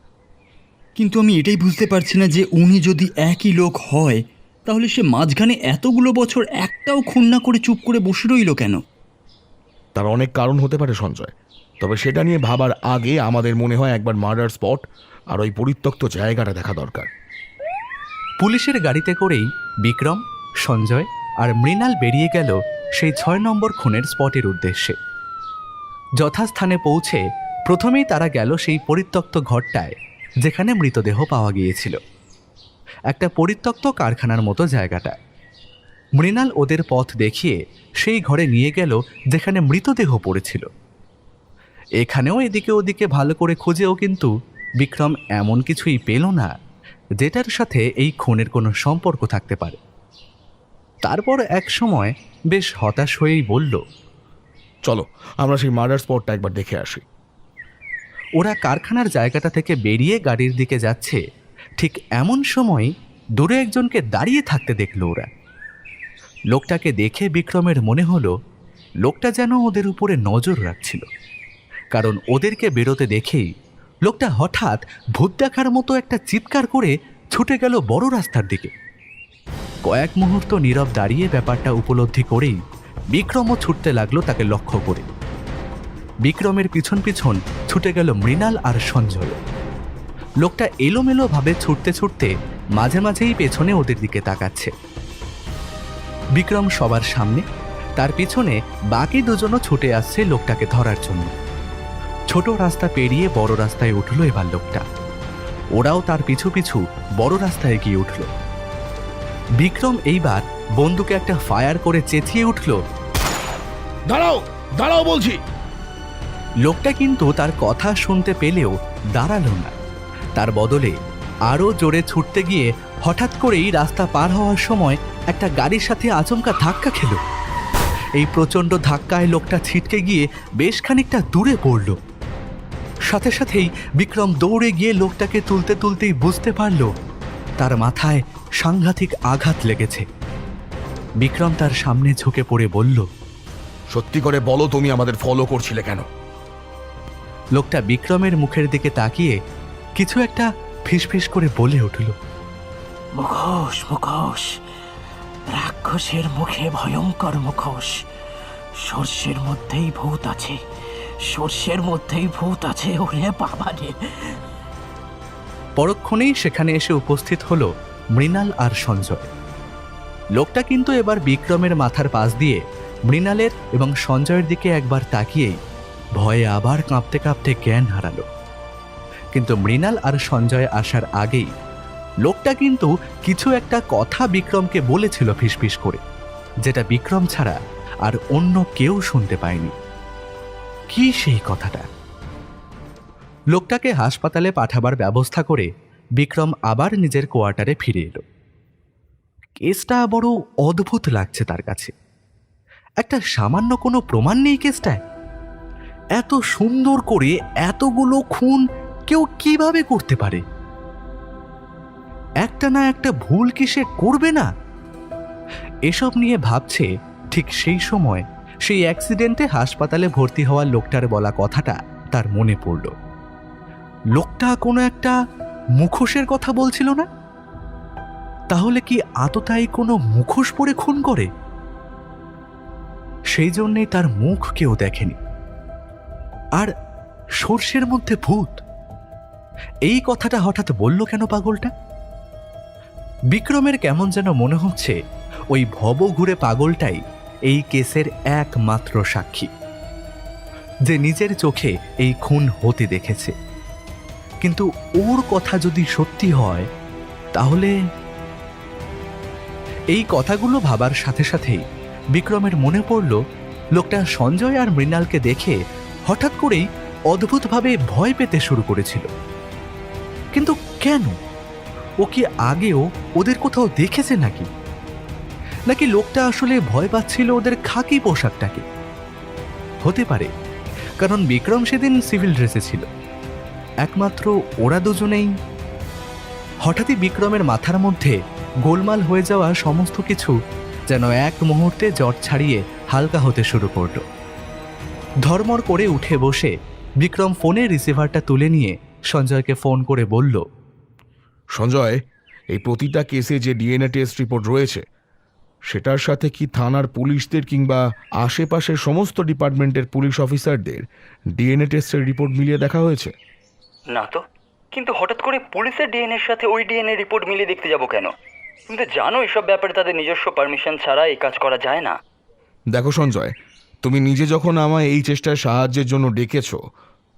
কিন্তু আমি এটাই বুঝতে পারছি না যে উনি যদি একই লোক হয় তাহলে সে মাঝখানে এতগুলো বছর একটাও খুন না করে চুপ করে বসে রইল কেন? তার অনেক কারণ হতে পারে সঞ্জয়, তবে সেটা নিয়ে ভাবার আগে আমাদের মনে হয় একবার মার্ডার স্পট আর ওই পরিত্যক্ত জায়গাটা দেখা দরকার। পুলিশের গাড়িতে করেই বিক্রম, সঞ্জয় আর মৃণাল বেরিয়ে গেল সেই 6 নম্বর খুনের স্পটের উদ্দেশ্যে। যথাস্থানে পৌঁছে প্রথমেই তারা গেল সেই পরিত্যক্ত ঘরটায় যেখানে মৃতদেহ পাওয়া গিয়েছিল, একটা পরিত্যক্ত কারখানার মতো জায়গাটা। মৃণাল ওদের পথ দেখিয়ে সেই ঘরে নিয়ে গেল যেখানে মৃতদেহ পড়েছিল। এখানেও এদিকে ওদিকে ভালো করে খুঁজেও কিন্তু বিক্রম এমন কিছুই পেল না যেটার সাথে এই খুনের কোনো সম্পর্ক থাকতে পারে। তারপর এক সময় বেশ হতাশ হয়েই বলল, চলো আমরা সেই মার্ডার স্পটটা একবার দেখে আসি। ওরা কারখানার জায়গাটা থেকে বেরিয়ে গাড়ির দিকে যাচ্ছে, ঠিক এমন সময় দূরে একজনকে দাঁড়িয়ে থাকতে দেখল ওরা। লোকটাকে দেখে বিক্রমের মনে হলো লোকটা যেন ওদের উপরে নজর রাখছিল, কারণ ওদেরকে বেরোতে দেখেই লোকটা হঠাৎ ভূত দেখার মতো একটা চিৎকার করে ছুটে গেল বড় রাস্তার দিকে। কয়েক মুহূর্ত নীরব দাঁড়িয়ে ব্যাপারটা উপলব্ধি করেই বিক্রমও ছুটতে লাগলো তাকে লক্ষ্য করে। বিক্রমের পিছন পিছন ছুটে গেল মৃণাল আর সঞ্জয়। লোকটা এলোমেলোভাবে ছুটতে ছুটতে মাঝে মাঝেই পেছনে ওদের দিকে তাকাচ্ছে। বিক্রম সবার সামনে, তার পিছনে বাকি দুজনও ছুটে আসছে লোকটাকে ধরার জন্য। ছোট রাস্তা পেরিয়ে বড় রাস্তায় উঠল এবার লোকটা। ওরাও তার পিছু পিছু বড় রাস্তায় গিয়ে উঠল। বিক্রম এইবার বন্দুকে একটা ফায়ার করে চেঁচিয়ে উঠল, দাঁড়াও দাঁড়াও বলছি। লোকটা কিন্তু তার কথা শুনতে পেলেও দাঁড়ালো না, তার বদলে আরও জোরে ছুটতে গিয়ে হঠাৎ করেই রাস্তা পার হওয়ার সময় একটা গাড়ির সাথে আচমকা ধাক্কা খেল। এই প্রচণ্ড ধাক্কায় লোকটা ছিটকে গিয়ে বেশ খানিকটা দূরে পড়ল। সাথে সাথেই বিক্রম দৌড়ে গিয়ে লোকটাকে তুলতে তুলতেই বুঝতে পারল তার মাথায় সাংঘাতিক আঘাত লেগেছে। বিক্রম তার সামনে ঝুঁকে পড়ে বলল, সত্যি করে বলো, তুমি আমাদের ফলো করছিলে কেন? লোকটা বিক্রমের মুখের দিকে তাকিয়ে কিছু একটা ফিসফিস করে বলে উঠল, মুখোশ মুখোশ, রাক্ষসের মুখে ভয়ঙ্কর মুখোশ। সর্ষের মধ্যেই ভূত আছে, সর্ষের মধ্যেই ভূত আছে, ওরে বাবা রে। পরক্ষণেই সেখানে এসে উপস্থিত হলো মৃণাল আর সঞ্জয়। লোকটা কিন্তু এবার বিক্রমের মাথার পাশ দিয়ে মৃণালের এবং সঞ্জয়ের দিকে একবার তাকিয়েই ভয়ে আবার কাঁপতে কাঁপতে জ্ঞান হারালো। কিন্তু মৃণাল আর সঞ্জয় আসার আগেই লোকটা কিন্তু কিছু একটা কথা বিক্রমকে বলেছিল ফিসফিস করে, যেটা বিক্রম ছাড়া আর অন্য কেউ শুনতে পায়নি। কি সেই কথাটা? লোকটাকে হাসপাতালে পাঠাবার ব্যবস্থা করে বিক্রম আবার নিজের কোয়ার্টারে ফিরে এলো। কেসটা বড় অদ্ভুত লাগছে তার কাছে। একটা সামান্য কোনো প্রমাণ নেই কেসটায়। এত সুন্দর করে এতগুলো খুন কেউ কিভাবে করতে পারে? একটা না একটা ভুল কি সে করবে না? এসব নিয়ে ভাবছে ঠিক সেই সময় সেই অ্যাক্সিডেন্টে হাসপাতালে ভর্তি হওয়া লোকটার বলা কথাটা তার মনে পড়ল। লোকটা কোনো একটা মুখোশের কথা বলছিল না? তাহলে কি আততায়ী কোনো মুখোশ পরে খুন করে? সেই জন্যেই তার মুখ কেউ দেখেনি। আর সর্ষের মধ্যে ভূত, এই কথাটা হঠাৎ বলল কেন পাগলটা? বিক্রমের কেমন যেন মনে হচ্ছে ওই ভবঘুরে পাগলটাই এই কেসের একমাত্র সাক্ষী, যে নিজের চোখে এই খুন হতে দেখেছে। কিন্তু ওর কথা যদি সত্যি হয় তাহলে... এই কথাগুলো ভাবার সাথে সাথেই বিক্রমের মনে পড়ল লোকটা সঞ্জয় আর মৃণালকে দেখে হঠাৎ করেই অদ্ভুতভাবে ভয় পেতে শুরু করেছিল। কিন্তু কেন? ও কি আগেও ওদের কোথাও দেখেছে নাকি? নাকি লোকটা আসলে ভয় পাচ্ছিল ওদের খাকি পোশাকটাকে? হতে পারে, কারণ বিক্রম সেদিন সিভিল ড্রেসে ছিল। একমাত্র ওরা দুজনেই... হঠাৎই বিক্রমের মাথার মধ্যে গোলমাল হয়ে যাওয়া সমস্ত কিছু যেন এক মুহূর্তে জট ছাড়িয়ে হালকা হতে শুরু করল। ধর্মর করে উঠে বসে বিক্রম ফোনের রিসিভারটা তুলে নিয়ে সঞ্জয়কে ফোন করে বলল, সঞ্জয়, এই প্রতিটা কেসে যে ডিএনএ টেস্ট রিপোর্ট রয়েছে সেটার সাথে কি থানার পুলিশদের কিংবা আশেপাশের সমস্ত ডিপার্টমেন্টের পুলিশ অফিসারদের ডিএনএ টেস্টের রিপোর্ট মিলিয়ে দেখা হয়েছে? না তো, কিন্তু হঠাৎ করে পুলিশের ডিএনএর সাথে ওই ডিএনএ রিপোর্ট মিলিয়ে দেখতে যাব কেন? তুমি তো জানো এসব ব্যাপারে তাদের নিজস্ব পারমিশন ছাড়া এই কাজ করা যায় না। দেখো সঞ্জয়, তুমি নিজে যখন আমায় এই চেষ্টায় সাহায্যের জন্য ডেকেছো,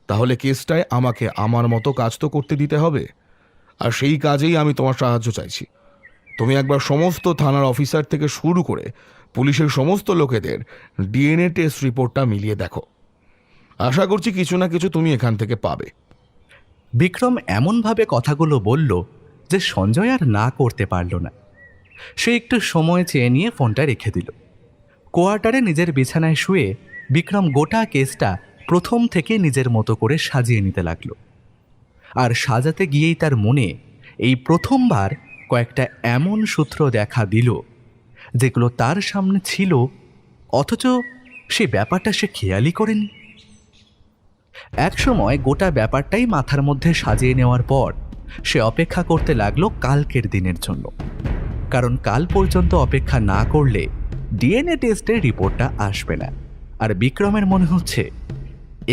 তাহলে কেসটায় আমাকে আমার মতো কাজ তো করতে দিতে হবে। আর সেই কাজেই আমি তোমার সাহায্য চাইছি। তুমি একবার সমস্ত থানার অফিসার থেকে শুরু করে পুলিশের সমস্ত লোকেদের ডিএনএ টেস্ট রিপোর্টটা মিলিয়ে দেখো। আশা করছি কিছু না কিছু তুমি এখান থেকে পাবে। বিক্রম এমনভাবে কথাগুলো বলল যে সঞ্জয় আর না করতে পারল না। সে একটু সময় চেয়ে নিয়ে ফোনটা রেখে দিল। কোয়ার্টারে নিজের বিছানায় শুয়ে বিক্রম গোটা কেসটা প্রথম থেকে নিজের মতো করে সাজিয়ে নিতে লাগলো। আর সাজাতে গিয়েই তার মনে এই প্রথমবার কয়েকটা এমন সূত্র দেখা দিল যেগুলো তার সামনে ছিল, অথচ সে ব্যাপারটা সে খেয়ালই করেনি। একসময় গোটা ব্যাপারটাই মাথার মধ্যে সাজিয়ে নেওয়ার পর সে অপেক্ষা করতে লাগলো কালকের দিনের জন্য। কারণ কাল পর্যন্ত অপেক্ষা না করলে ডিএনএ টেস্টের রিপোর্টটা আসবে না। আর বিক্রমের মনে হচ্ছে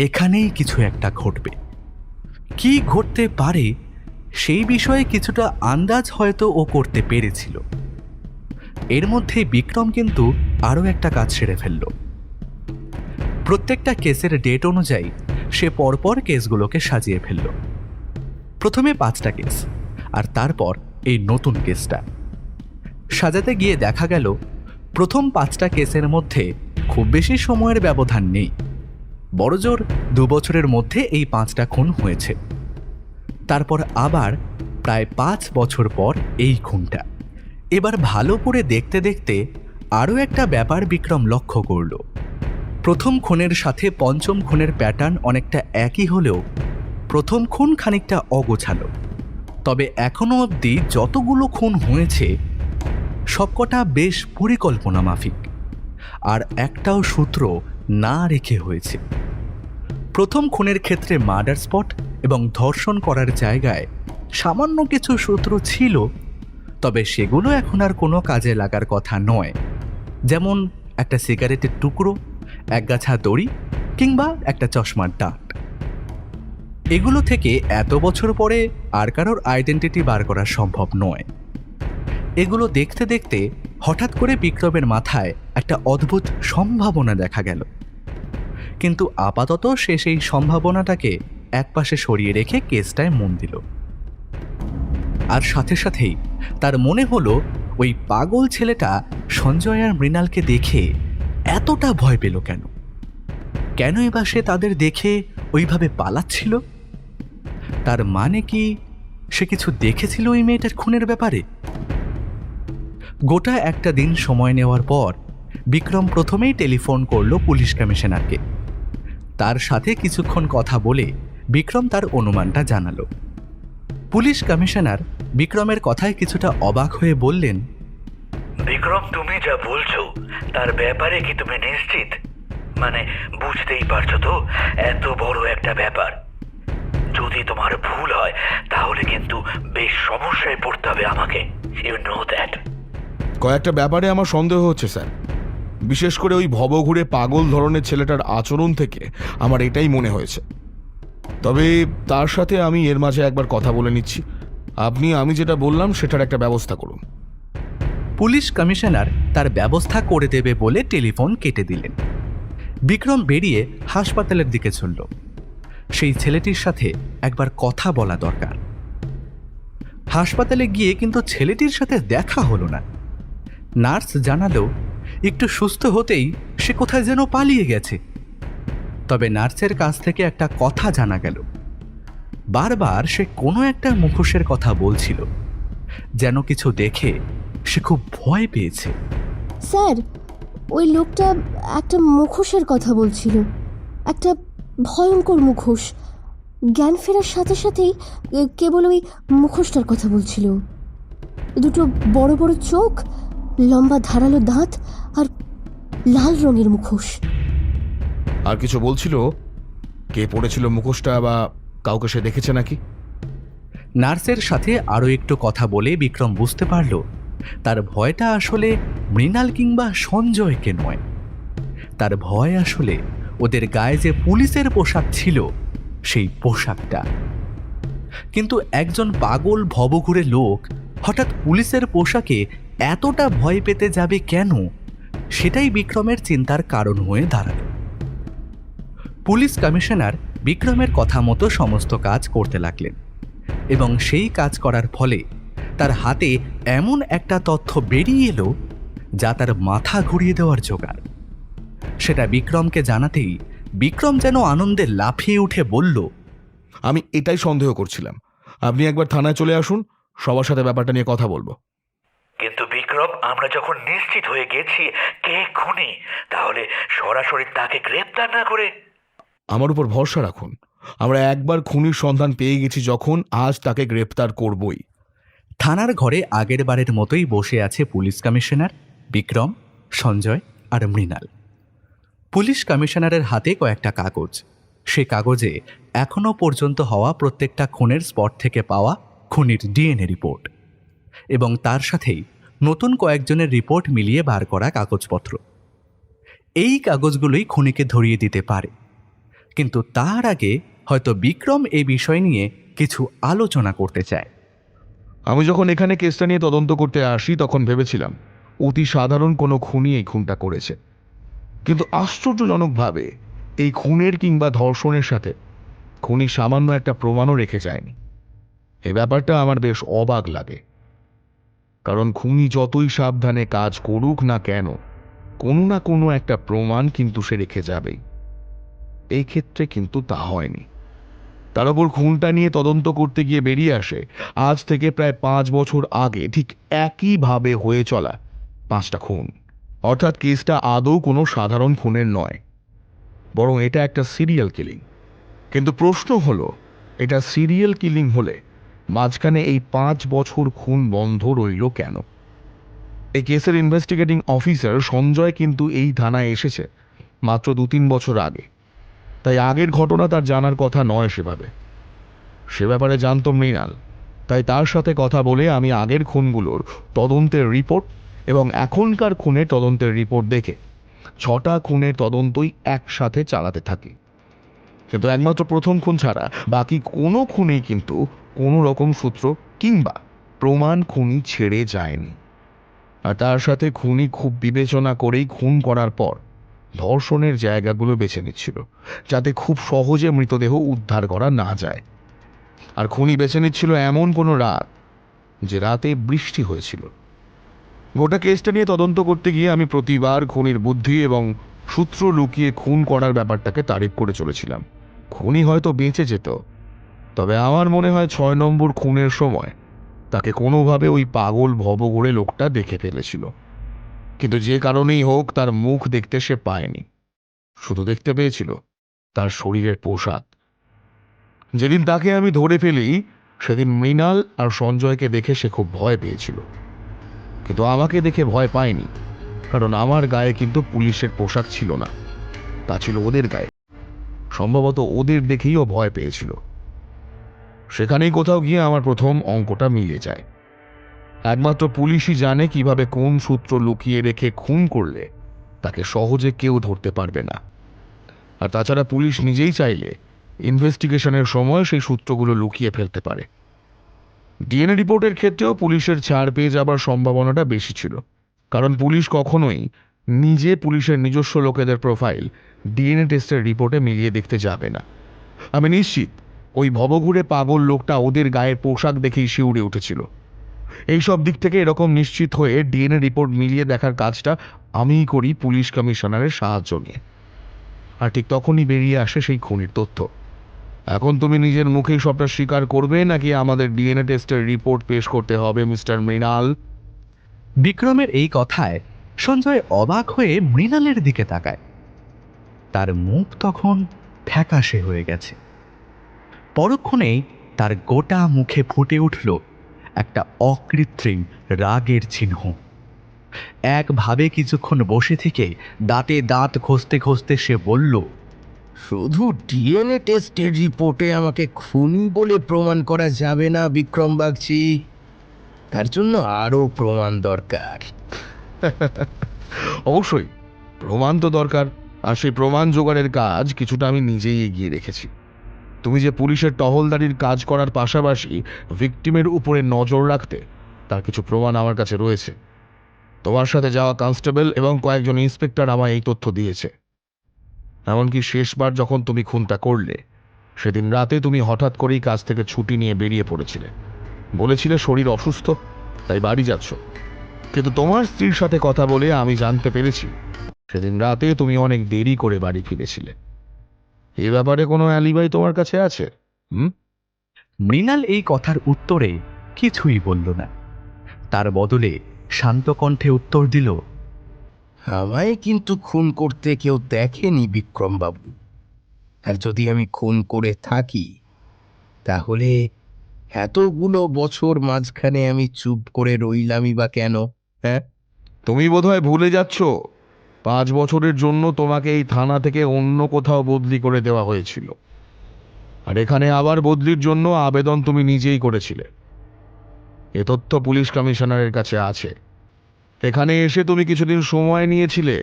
এখানেই কিছু একটা ঘটবে। কি ঘটতে পারে সেই বিষয়ে কিছুটা আন্দাজ হয়তো ও করতে পেরেছিল। এর মধ্যেই বিক্রম কিন্তু আরও একটা কাজ সেরে ফেলল। প্রত্যেকটা কেসের ডেট অনুযায়ী সে পরপর কেসগুলোকে সাজিয়ে ফেলল। প্রথমে 5টা কেস, আর তারপর এই নতুন কেসটা সাজাতে গিয়ে দেখা গেল প্রথম 5টা কেসের মধ্যে খুব বেশি সময়ের ব্যবধান নেই। বড়জোর 2 বছরের মধ্যে এই 5টা খুন হয়েছে। তারপর আবার প্রায় 5 বছর পর এই খুনটা। এবার ভালো করে দেখতে দেখতে আরও একটা ব্যাপার বিক্রম লক্ষ্য করল। প্রথম খুনের সাথে পঞ্চম খুনের প্যাটার্ন অনেকটা একই হলেও প্রথম খুন খানিকটা অগোছালো। তবে এখনো অবধি যতগুলো খুন হয়েছে সবকটা বেশ পরিকল্পনা মাফিক, আর একটাও সূত্র না রেখে হয়েছে। প্রথম খুনের ক্ষেত্রে মার্ডার স্পট এবং ধর্ষণ করার জায়গায় সামান্য কিছু সূত্র ছিল, তবে সেগুলো এখন আর কোনো কাজে লাগার কথা নয়। যেমন একটা সিগারেটের টুকরো, একগাছা দড়ি কিংবা একটা চশমার ডাট। এগুলো থেকে এত বছর পরে আর কারোর আইডেন্টিটি বার করা সম্ভব নয়। এগুলো দেখতে দেখতে হঠাৎ করে বিক্রমের মাথায় একটা অদ্ভুত সম্ভাবনা দেখা গেল, কিন্তু আপাতত সে সেই সম্ভাবনাটাকে একপাশে সরিয়ে রেখে কেসটায় মন দিল। আর সাথে সাথেই তার মনে হলো ওই পাগল ছেলেটা সঞ্জয় আর মৃণালকে দেখে এতটা ভয় পেল কেন? কেন এবার সে তাদের দেখে ওইভাবে পালাচ্ছিল? তার মানে কি সে কিছু দেখেছিল ওই মেয়েটার খুনের ব্যাপারে? গোটা একটা দিন সময় নেওয়ার পর বিক্রম প্রথমেই টেলিফোন করল পুলিশ কমিশনারকে। তার সাথে কিছুক্ষণ কথা বলে বিক্রম তার অনুমানটা জানালো। পুলিশ কমিশনার বিক্রমের কথায় কিছুটা অবাক হয়ে বললেন, বিক্রম, তুমি যা বলছো তার ব্যাপারে কি তুমি নিশ্চিত? মানে বুঝতেই পারছো তো, এত বড় একটা ব্যাপার। যদি তোমার ভুল হয় তাহলে কিন্তু বেশ সমস্যায় পড়তে হবে আমাকে। You know that. কয়েকটা ব্যাপারে আমার সন্দেহ হচ্ছে স্যার, বিশেষ করে ওই ভবঘুরে পাগল ধরনের ছেলেটার আচরণ থেকে আমার এটাই মনে হয়েছে। তবে তার সাথে আমি এর মাঝে একবার কথা বলে নিচ্ছি। আমি যেটা বললাম সেটার একটা ব্যবস্থা করুন। পুলিশ কমিশনার তার ব্যবস্থা করে দেবে বলে টেলিফোন কেটে দিলেন। বিক্রম বেরিয়ে হাসপাতালের দিকে চলল। সেই ছেলেটির সাথে একবার কথা বলা দরকার। হাসপাতালে গিয়ে কিন্তু ছেলেটির সাথে দেখা হলো না। নার্স জানালো একটু সুস্থ হতেই সে কোথায় যেন পালিয়ে গেছে। তবে নার্সের কাছ থেকে একটা কথা জানা গেল, বারবার সে কোনো একটা মুখোশের কথা বলছিল, যেন কিছু দেখে সে খুব ভয় পেয়েছে। স্যার, ওই লোকটা একটা মুখোশের কথা বলছিল, একটা ভয়ঙ্কর মুখোশ। জ্ঞান ফেরার সাথে সাথেই কেবল ওই মুখোশটার কথা বলছিল। দুটো বড় বড় চোখ, লম্বা ধারালো দাঁত আর লাল রঙের মুখোশ। আর কিছু বলছিল? কে পড়েছিল মুখোশটা, বা কাউকে সে দেখেছে নাকি? নার্সের সাথে আরও একটু কথা বলে বিক্রম বুঝতে পারল তার ভয়টা আসলে মৃণাল কিংবা সঞ্জয়কে নয়। তার ভয় আসলে ওদের গায়ে যে পুলিশের পোশাক ছিল সেই পোশাকটা। কিন্তু একজন পাগল ভবঘুরে লোক হঠাৎ পুলিশের পোশাকে এতটা ভয় পেতে যাবে কেন, সেটাই বিক্রমের চিন্তার কারণ হয়ে দাঁড়াল। পুলিশ কমিশনার বিক্রমের কথা মতো সমস্ত কাজ করতে লাগলেন, এবং সেই কাজ করার ফলে তার হাতে এমন একটা তথ্য বেরিয়ে এলো যা তার মাথা ঘুরিয়ে দেওয়ার জোগাড়। সেটা বিক্রমকে জানাতেই বিক্রম যেন আনন্দে লাফিয়ে উঠে বলল, আমি এটাই সন্দেহ করছিলাম। আপনি একবার থানায় চলে আসুন, সবার সাথে ব্যাপারটা নিয়ে কথা বলবো। কিন্তু বিক্রম, আমরা যখন নিশ্চিত হয়ে গেছি কে খুনি, তাহলে সরাসরি তাকে গ্রেপ্তার না করে? আমার উপর ভরসা রাখুন। আমরা একবার খুনির সন্ধান পেয়ে গেছি যখন, আজ তাকে গ্রেপ্তার করবই। থানার ঘরে আগের বারের মতোই বসে আছে পুলিশ কমিশনার, বিক্রম, সঞ্জয় আর মৃণাল। পুলিশ কমিশনারের হাতে কয়েকটা কাগজ। সে কাগজে এখনো পর্যন্ত হওয়া প্রত্যেকটা খুনের স্পট থেকে পাওয়া খুনির ডিএনএ রিপোর্ট, এবং তার সাথেই নতুন কয়েকজনের রিপোর্ট মিলিয়ে বার করা কাগজপত্র। এই কাগজগুলোই খুনিকে ধরিয়ে দিতে পারে, কিন্তু তার আগে হয়তো বিক্রম এই বিষয় নিয়ে কিছু আলোচনা করতে চায়। আমি যখন এখানে কেসটা নিয়ে তদন্ত করতে আসি তখন ভেবেছিলাম অতি সাধারণ কোনো খুনি এই খুনটা করেছে, কিন্তু আশ্চর্যজনকভাবে এই খুনের কিংবা ধর্ষণের সাথে খুনি সামান্য একটা প্রমাণও রেখে যায়নি। এ ব্যাপারটা আমার বেশ অবাক লাগে, কারণ খুনি যতই সাবধানে কাজ করুক না কেন, কোনো না কোনো একটা প্রমাণ কিন্তু সে রেখে যাবেই। এই ক্ষেত্রে কিন্তু তা হয়নি। তার উপর খুনটা নিয়ে তদন্ত করতে গিয়ে বেরিয়ে আসে আজ থেকে প্রায় 5 বছর আগে ঠিক একইভাবে হয়ে চলা 5টা খুন। অর্থাৎ কেসটা আদৌ কোনো সাধারণ খুনের নয়, বরং এটা একটা সিরিয়াল কিলিং। কিন্তু প্রশ্ন হলো, এটা সিরিয়াল কিলিং হলে মাঝখানে এই 5 বছর খুন বন্ধ রইল কেন? এই কেসের ইনভেস্টিগেটিং অফিসার সঞ্জয় কিন্তু এই থানায় এসেছে মাত্র 2-3 বছর আগে, তাই আগের ঘটনা তার জানার কথা নয় সেভাবে। সে ব্যাপারে জানতো মৃণাল, তাই তার সাথে কথা বলে আমি আগের খুনগুলোর তদন্তের রিপোর্ট এবং এখনকার খুনের তদন্তের রিপোর্ট দেখে 6টা খুনের তদন্তই একসাথে চালাতে থাকি। কিন্তু একমাত্র প্রথম খুন ছাড়া বাকি কোনো খুনেই কিন্তু কোনো রকম সূত্র কিংবা প্রমাণ খুনি ছেড়ে যায়নি। আর তার সাথে খুনি খুব বিবেচনা করেই খুন করার পর ধর্ষণের জায়গাগুলো বেছে নিচ্ছিল, যাতে খুব সহজে মৃতদেহ উদ্ধার করা না যায়। আর খুনি বেছে নিচ্ছিল এমন কোনো রাত যে রাতে বৃষ্টি হয়েছিল। গোটা কেসটা নিয়ে তদন্ত করতে গিয়ে আমি প্রতিবার খুনির বুদ্ধি এবং সূত্র লুকিয়ে খুন করার ব্যাপারটাকে তারিফ করে চলেছিলাম। খুনি হয়তো বেঁচে যেত, তবে আমার মনে হয় 6 নম্বর খুনের সময় তাকে কোনোভাবে ওই পাগল ভবঘুরে লোকটা দেখে ফেলেছিল। কিন্তু যে কারণেই হোক তার মুখ দেখতে সে পায়নি, শুধু দেখতে পেয়েছিল তার শরীরের পোশাক। যেদিন তাকে আমি ধরে ফেলি সেদিন মৃণাল আর সঞ্জয়কে দেখে সে খুব ভয় পেয়েছিল, কিন্তু আমাকে দেখে ভয় পায়নি, কারণ আমার গায়ে কিন্তু পুলিশের পোশাক ছিল না, তা ছিল ওদের গায়ে। সম্ভবত ওদের দেখেই ও ভয় পেয়েছিল। সেখানেই কোথাও গিয়ে আমার প্রথম অঙ্কটা মিলে যায়। একমাত্র পুলিশই জানে কিভাবে কোন সূত্র লুকিয়ে রেখে খুন করলে তাকে সহজে কেউ ধরতে পারবে না। আর তাছাড়া পুলিশ নিজেই চাইলে ইনভেস্টিগেশনের সময় সেই সূত্রগুলো লুকিয়ে ফেলতে পারে। ডিএনএ রিপোর্টের ক্ষেত্রেও পুলিশের ছাড় পেয়ে যাবার সম্ভাবনাটা বেশি ছিল, কারণ পুলিশ কখনোই নিজে পুলিশের নিজস্ব লোকেদের প্রোফাইল ডিএনএ টেস্টের রিপোর্টে মিলিয়ে দেখতে যাবে না। আমি নিশ্চিত ওই ভবঘুরে পাগল লোকটা ওদের গায়ের পোশাক দেখেই শিউরে উঠেছিল। এই সব দিক থেকে এরকম নিশ্চিত হয়ে ডিএনএ রিপোর্ট মিলিয়ে দেখার কাজটা আমিই করি পুলিশ কমিশনারের সাহায্য নিয়ে। আর ঠিক তখনই বেরিয়ে আসে সেই খুনির তথ্য। এখন তুমি নিজের মুখেই সবটা স্বীকার করবে নাকি আমাদের ডিএনএ টেস্টের রিপোর্ট পেশ করতে হবে মিস্টার মৃণাল? বিক্রমের এই কথায় সঞ্জয় অবাক হয়ে মৃণালের দিকে তাকায়। তার মুখ তখন ফ্যাকাশে হয়ে গেছে। পরক্ষণেই তার গোটা মুখে ফুটে উঠল একটা অকৃত্রিম রাগের চিহ্ন। একভাবে কিছুক্ষণ বসে থেকে দাঁতে দাঁত ঘষতে ঘষতে সে বলল, শুধু ডিএনএ টেস্টের রিপোর্টে আমাকে খুনি বলে প্রমাণ করা যাবে না বিক্রম বাগচি, তার জন্য আরও প্রমাণ দরকার। অবশ্যই প্রমাণ তো দরকার, আর সেই প্রমাণ জোগাড়ের কাজ কিছুটা আমি নিজেই এগিয়ে রেখেছি। তুমি যে পুলিশের টহলদারির কাজ করার পাশাপাশি ভিকটিমের উপরে নজর রাখতে, তার কিছু প্রমাণ আমার কাছে রয়েছে। তোমার সাথে যাওয়া কনস্টেবল এবং কয়েকজন ইন্সপেক্টর আমায় এই তথ্য দিয়েছে। এমনকি শেষবার যখন তুমি খুনটা করলে সেদিন রাতে তুমি হঠাৎ করেই কাজ থেকে ছুটি নিয়ে বেরিয়ে পড়েছিলে, বলেছিলে শরীর অসুস্থ তাই বাড়ি যাচ্ছ। কিন্তু তোমার স্ত্রীর সাথে কথা বলে আমি জানতে পেরেছি সেদিন রাতে তুমি অনেক দেরি করে বাড়ি ফিরেছিলে। এ ব্যাপারে কোনো অ্যালিবাই তোমার কাছে আছে? মৃণাল এই কথার উত্তরে কিছুই বলল না। তার বদলে শান্ত কণ্ঠে উত্তর দিল, আমায় কিন্তু খুন করতে কেউ দেখেনি বিক্রমবাবু। আর যদি আমি খুন করে থাকি তাহলে এতগুলো বছর মাঝখানে আমি চুপ করে রইলামই বা কেন? হ্যাঁ, তুমি বোধহয় ভুলে যাচ্ছ 5 বছরের জন্য তোমাকে এই থানা থেকে অন্য কোথাও বদলি করে দেওয়া হয়েছিল, আর এখানে আবার বদলির জন্য আবেদন তুমি নিজেই করেছিলে। এ তথ্য পুলিশ কমিশনারের কাছে আছে। এখানে এসে তুমি কিছুদিন সময় নিয়েছিলে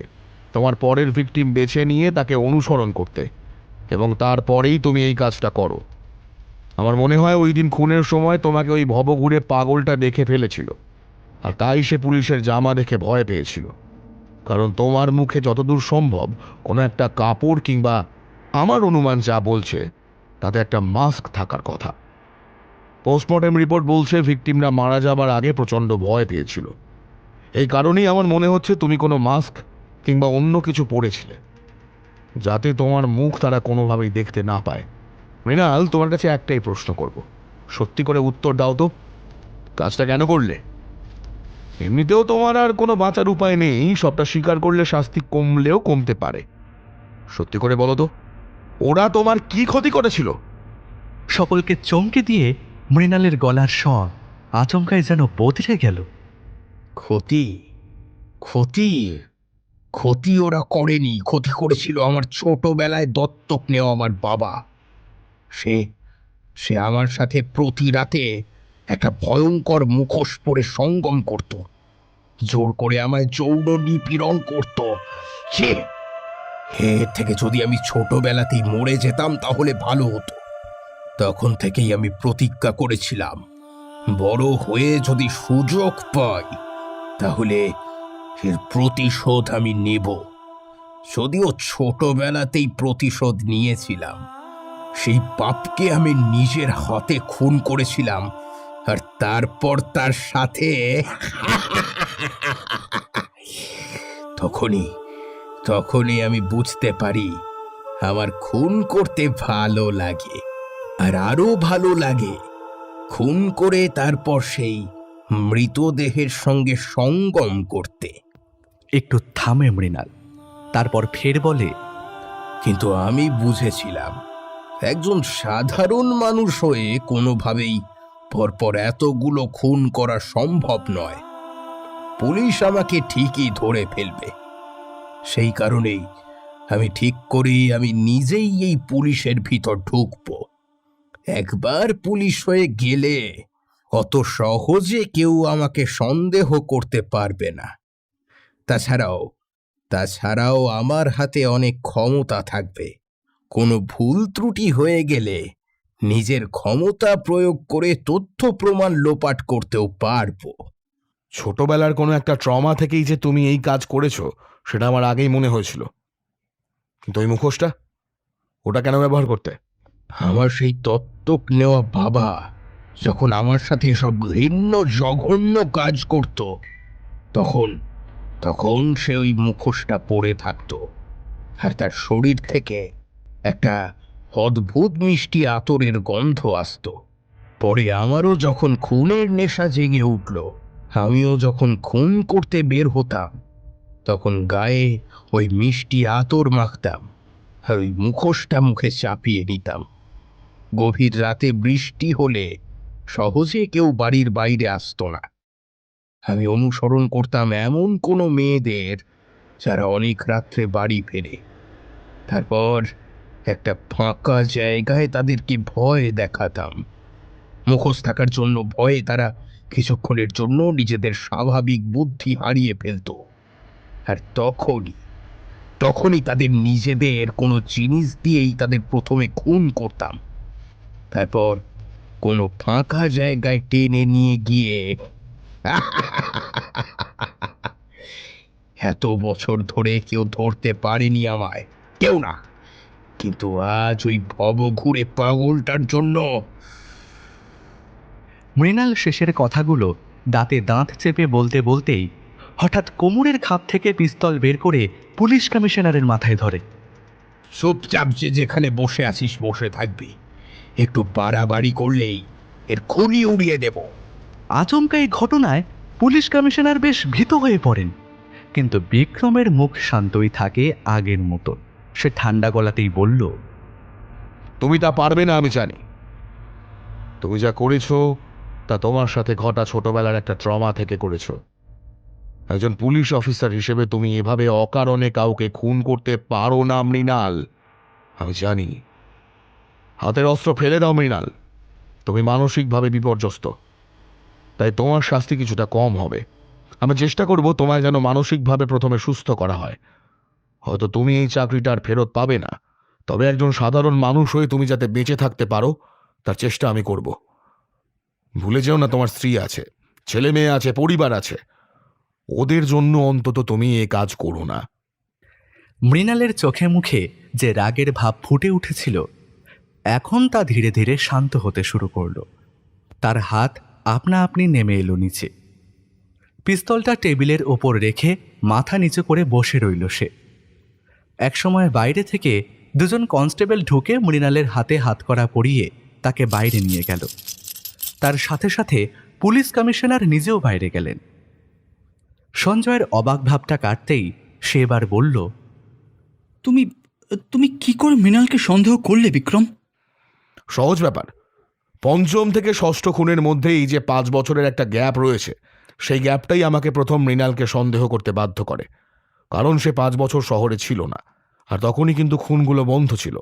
তোমার পরের ভিকটিম বেছে নিয়ে তাকে অনুসরণ করতে, এবং তারপরেই তুমি এই কাজটা করো। আমার মনে হয় ওই দিন খুনের সময় তোমাকে ওই ভবঘুরে পাগলটা দেখে ফেলেছিল, আর তাই সে পুলিশের জামা দেখে ভয় পেয়েছিল। কারণ তোমার মুখে যতদূর সম্ভব কোনো একটা কাপড় কিংবা আমার অনুমান যা বলছে তাতে একটা মাস্ক থাকার কথা। পোস্টমর্টেম রিপোর্ট বলছে ভিকটিমরা মারা যাবার আগে প্রচণ্ড ভয় পেয়েছিল। এই কারণেই আমার মনে হচ্ছে তুমি কোনো মাস্ক কিংবা অন্য কিছু পরেছিলে, যাতে তোমার মুখ তারা কোনোভাবেই দেখতে না পায়। মৃণাল, তোমার কাছে একটাই প্রশ্ন করব, সত্যি করে উত্তর দাও তো, কাজটা কেন করলে? এমনিতেও তোমার আর কোনো বাঁচার উপায় নেই, সবটা স্বীকার করলে শাস্তি কমলেও কমতে পারে। সত্যি করে বলো তো, ওরা তোমার কি ক্ষতি করেছিল? সকলকে চমকে দিয়ে মৃণালের গলার স্বর আচমকায় যেন বদলে গেল। ক্ষতি ক্ষতি ক্ষতি ওরা করেনি, ক্ষতি করেছিল আমার ছোটবেলায় দত্তক নেওয়া আমার বাবা। সে সে আমার সাথে প্রতি রাতে একটা ভয়ঙ্কর মুখোশ পরে সঙ্গম করত, জোর করে আমায় যৌন নিপীড়ন করত। ছে, এর থেকে যদি আমি ছোটবেলাতেই মরে যেতাম তাহলে ভালো হতো। তখন থেকেই আমি প্রতিজ্ঞা করেছিলাম, বড় হয়ে যদি সুযোগ পাই তাহলে এর প্রতিশোধ আমি নেব। যদিও ছোটবেলাতেই প্রতিশোধ নিয়েছিলাম, সেই পাপকে আমি নিজের হাতে খুন করেছিলাম, আর তারপর তার সাথে তখনই আমি বুঝতে পারি আমার খুন করতে ভালো লাগে, আর আরো ভালো লাগে খুন করে তারপর সেই মৃতদেহের সঙ্গে সঙ্গম করতে। একটু থামে মৃণাল, তারপর ফের বলে, কিন্তু আমি বুঝেছিলাম একজন সাধারণ মানুষ হয়ে কোনোভাবেই পরপর এতগুলো খুন করা সম্ভব নয়। পুলিশ আমাকে ঠিকই ধরে ফেলবে। সেই কারণেই আমি ঠিক করি আমি নিজেই এই পুলিশের ভিতর ঢুকব। একবার পুলিশ হয়ে গেলে অত সহজে কেউ আমাকে সন্দেহ করতে পারবে না। তাছাড়াও আমার হাতে অনেক ক্ষমতা থাকবে। কোনো ভুল ত্রুটি হয়ে গেলে নিজের ক্ষমতা প্রয়োগ করে তথ্য প্রমাণ লোপাট করতেও পারবো। ছোটবেলার কোনো একটা ট্রমা থেকেই যে তুমি এই কাজ করেছো সেটা আমার আগেই মনে হয়েছিল। কিন্তু ওই মুখোশটা, ওটা কেন ব্যবহার করতে? আমার সেই দত্তক নেওয়া বাবা যখন আমার সাথে এসব ঘৃণ্য জঘন্য কাজ করত, তখন সে ওই মুখোশটা পরে থাকতো, আর তার শরীর থেকে একটা অদ্ভুত মিষ্টি আতরের গন্ধ আসতো। পরে আমারও যখন খুনের নেশা জেগে উঠল, আমিও যখন খুন করতে বের হতাম, তখন গায়ে ওই মিষ্টি আতর মাখতাম আর ওই মুখোশটা মুখে চাপিয়ে নিতাম। গভীর রাতে বৃষ্টি হলে সহজে কেউ বাড়ির বাইরে আসতো না। আমি অনুসরণ করতাম এমন কোনো মেয়েদের যারা অনেক রাত্রে বাড়ি ফেরে। তারপর একটা ফাঁকা জায়গায় তাদেরকে ভয় দেখাতাম। মুখোশ থাকার জন্য ভয়ে তারা কিছুক্ষণের জন্য নিজেদের স্বাভাবিক বুদ্ধি হারিয়ে ফেলত, আর তখনই তাদের নিজেদের কোনো জিনিস দিয়েই তাদের প্রথমে খুন করতাম। তারপর কোনো ফাঁকা জায়গায় টেনে নিয়ে গিয়ে এত বছর ধরে কেউ ধরতে পারেনি আমায়, কেউ না। কিন্তু আজ ওই ভবঘুরে পাগলটার জন্য। মৃণাল শেষের কথাগুলো দাঁতে দাঁত চেপে বলতে বলতেই হঠাৎ কোমরের খাপ থেকে পিস্তল বের করে পুলিশ কমিশনারের মাথায় ধরে। চুপচাপ যে যেখানে বসে আছিস বসে থাকবি, একটু বাড়াবাড়ি করলেই এর খুনি উড়িয়ে দেব। আচমকা এই ঘটনায় পুলিশ কমিশনার বেশ ভীত হয়ে পড়েন, কিন্তু বিক্রমের মুখ শান্তই থাকে আগের মতো। সে ঠান্ডা গলাতেই বলল, তুমি তা পারবে না আমি জানি। তুমি যা করেছো তা তোমার সাথে ঘটা ছোটবেলার একটা ট্রমা থেকে করেছো। একজন পুলিশ অফিসার হিসেবে তুমি এভাবে অকারণে কাউকে খুন করতে পারো না মৃণাল, আমি জানি। হাতের অস্ত্র ফেলে দাও মৃণাল, তুমি মানসিকভাবে বিপর্যস্ত, তাই তোমার শাস্তি কিছুটা কম হবে। আমি চেষ্টা করব তোমায় যেন মানসিকভাবে প্রথমে সুস্থ করা হয়। হয়তো তুমি এই চাকরিটা আর ফেরত পাবে না, তবে একজন সাধারণ মানুষ হয়ে তুমি যাতে বেঁচে থাকতে পারো তার চেষ্টা আমি করব। ভুলে যেও না তোমার স্ত্রী আছে, ছেলে মেয়ে আছে, পরিবার আছে, ওদের জন্য অন্তত তুমি এ কাজ করো না। মৃণালের চোখে মুখে যে রাগের ভাব ফুটে উঠেছিল এখন তা ধীরে ধীরে শান্ত হতে শুরু করল। তার হাত আপনা আপনি নেমে এলো নিচে। পিস্তলটা টেবিলের ওপর রেখে মাথা নিচু করে বসে রইল সে। একসময় বাইরে থেকে দুজন কনস্টেবল ঢুকে মৃণালের হাতে হাতকড়া পরিয়ে তাকে বাইরে নিয়ে গেল। তার সাথে সাথে পুলিশ কমিশনার নিজেও বাইরে গেলেন। সঞ্জয়ের অবাক ভাবটা কাটতেই সে এবার বলল, তুমি তুমি কি করে মৃণালকে সন্দেহ করলে বিক্রম? সহজ ব্যাপার। পঞ্চম থেকে ষষ্ঠ খুনের মধ্যে এই যে 5 বছরের একটা গ্যাপ রয়েছে, সেই গ্যাপটাই আমাকে প্রথম মৃণালকে সন্দেহ করতে বাধ্য করে। কারণ সে 5 বছর শহরে ছিল না, আর তখনই কিন্তু খুনগুলো বন্ধ ছিল।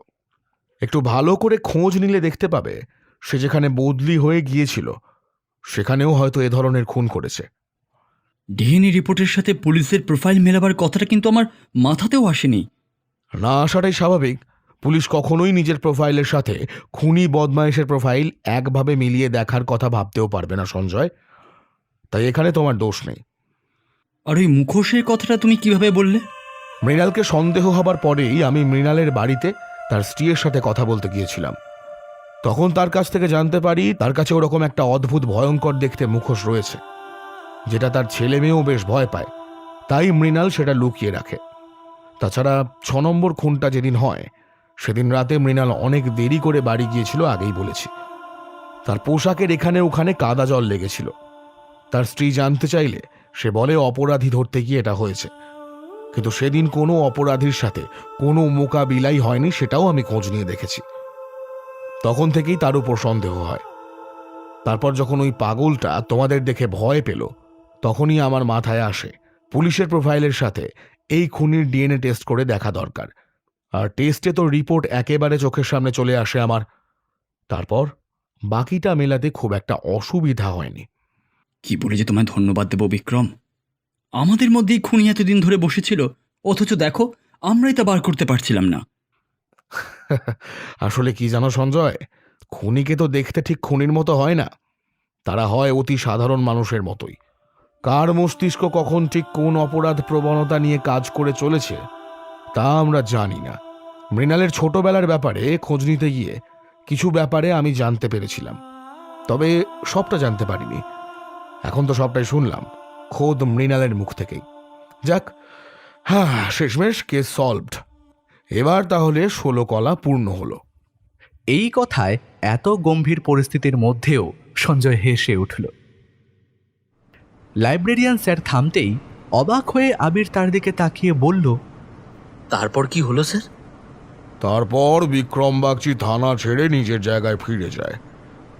একটু ভালো করে খোঁজ নিলে দেখতে পাবে সে যেখানে বদলি হয়ে গিয়েছিল সেখানেও হয়তো এ ধরনের খুন করেছে। ডিএনএ রিপোর্টের সাথে পুলিশের প্রোফাইল মেলাবার কথাটা কিন্তু আমার মাথাতেও আসেনি। না আসাটাই স্বাভাবিক। পুলিশ কখনোই নিজের প্রোফাইলের সাথে খুনি বদমাইশের প্রোফাইল একভাবে মিলিয়ে দেখার কথা ভাবতেও পারবে না সঞ্জয়। তাই এখানে তোমার দোষ নেই। আর ওই মুখোশের কথাটা তুমি কিভাবে বললে? মৃণালকে সন্দেহ হবার পরেই আমি মৃণালের বাড়িতে তার স্ত্রীর সাথে কথা বলতে গিয়েছিলাম। তখন তার কাছ থেকে জানতে পারি তার কাছে ওরকম একটা অদ্ভুত ভয়ঙ্কর দেখতে মুখোশ রয়েছে, যেটা তার ছেলে মেয়েও বেশ ভয় পায়। তাই মৃণাল সেটা লুকিয়ে রাখে। তাছাড়া 6 নম্বর খুনটা যেদিন হয় সেদিন রাতে মৃণাল অনেক দেরি করে বাড়ি গিয়েছিল, আগেই বলেছি। তার পোশাকের এখানে ওখানে কাদা জল লেগেছিল। তার স্ত্রী জানতে চাইলে সে বলে অপরাধী ধরতে গিয়ে এটা হয়েছে, কিন্তু সেদিন কোনো অপরাধীর সাথে কোনো মোকাবিলাই হয়নি, সেটাও আমি খোঁজ নিয়ে দেখেছি। তখন থেকেই তার উপর সন্দেহ হয়। তারপর যখন ওই পাগলটা তোমাদের দেখে ভয় পেল, তখনই আমার মাথায় আসে পুলিশের প্রোফাইলের সাথে এই খুনির ডিএনএ টেস্ট করে দেখা দরকার। আর টেস্টে তো রিপোর্ট একেবারে চোখের সামনে চলে আসে আমার। তারপর বাকিটা মেলাতে খুব একটা অসুবিধা হয়নি। কি বলে যে তোমায় ধন্যবাদ দেব বিক্রম। আমাদের মধ্যেই খুনি এতদিন ধরে বসেছিল, অথচ দেখো আমরাই তা বার করতে পারছিলাম না। আসলে কি জানো সঞ্জয়, খুনিকে তো দেখতে ঠিক খুনির মতো হয় না। তারা হয় অতি সাধারণ মানুষের মতোই। কার মস্তিষ্ক কখন ঠিক কোন অপরাধ প্রবণতা নিয়ে কাজ করে চলেছে তা আমরা জানি না। মৃণালের ছোটবেলার ব্যাপারে খোঁজ নিতে গিয়ে কিছু ব্যাপারে আমি জানতে পেরেছিলাম, তবে সবটা জানতে পারিনি। এখন তো সবটাই শুনলাম খোদ মৃণালের মুখ থেকেই। যাক, হ্যাঁ, শেষমেশ কেস সলভড। এবার তাহলে 16 কলা পূর্ণ হলো। এই কথায় এত গম্ভীর পরিস্থিতির মধ্যেও সঞ্জয় হেসে উঠল। লাইব্রেরিয়ান স্যার থামতেই অবাক হয়ে আবির তার দিকে তাকিয়ে বলল, তারপর কি হলো স্যার? তারপর বিক্রম বাগচি থানা ছেড়ে নিজের জায়গায় ফিরে যায়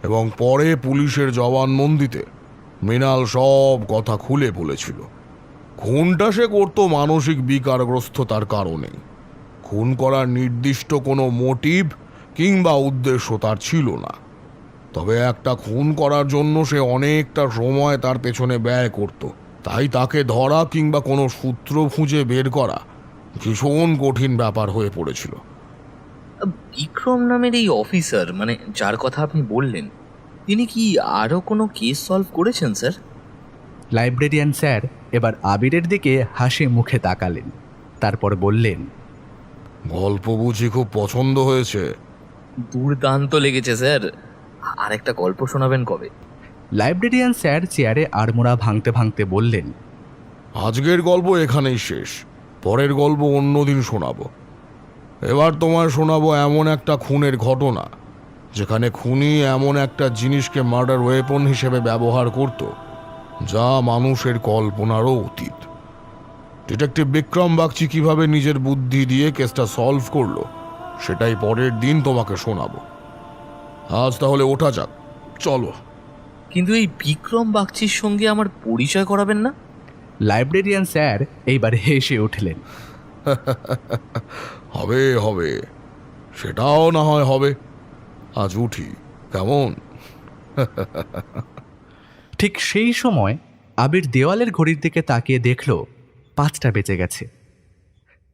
এবং পরে পুলিশের জবানবন্দিতে মৃণাল সব কথা খুলে বলেছিল। খুনটা সে করত মানসিক বিকারগ্রস্ততার কারণে। খুন করার নির্দিষ্ট কোনো মোটিভ কিংবা উদ্দেশ্য তার ছিল না। তবে একটা খুন করার জন্য সে অনেকটা সময় তার পেছনে ব্যয় করত। তাই তাকে ধরা কিংবা কোনো সূত্র খুঁজে বের করা ভীষণ কঠিন ব্যাপার হয়ে পড়েছিল। বিক্রম নামের এই অফিসার, মানে যার কথা আপনি বললেন, তিনি কি আরও কোনো কেস সলভ করেছেন স্যার? লাইব্রেরিয়ান স্যার এবার আবিরের দিকে হাসি মুখে তাকালেন, তারপর বললেন, গল্প বুঝি খুব পছন্দ হয়েছে? দুর্দান্ত লেগেছে স্যার। আরেকটা গল্প শোনাবেন কবে? লাইব্রেরিয়ান স্যার চেয়ারে আড়মোড়া ভাঙতে ভাঙতে বললেন, আজকের গল্প এখানেই শেষ। পরের গল্প অন্যদিন শোনাবো। এবার তোমায় শোনাবো এমন একটা খুনের ঘটনা যেখানে খুনি এমন একটা জিনিসকে মার্ডার ওয়েপন হিসেবে ব্যবহার করত যা মানুষের কল্পনারও অতীত। ডিটেকটিভ বিক্রম বাগচি কিভাবে নিজের বুদ্ধি দিয়ে কেসটা সলভ করলো সেটাই পরের দিন তোমাকে শোনাবো। আজ তাহলে ওঠা যাক, চলো। কিন্তু এই বিক্রম বাগচির সঙ্গে আমার পরিচয় করাবেন না? লাইব্রেরিয়ান স্যার এইবার হেসে উঠলেন, হবে হবে, সেটাও না হয় হবে। আজ উঠি, কেমন? ঠিক সেই সময় আবির দেওয়ালের ঘড়ির দিকে তাকিয়ে দেখল 5টা বেজে গেছে।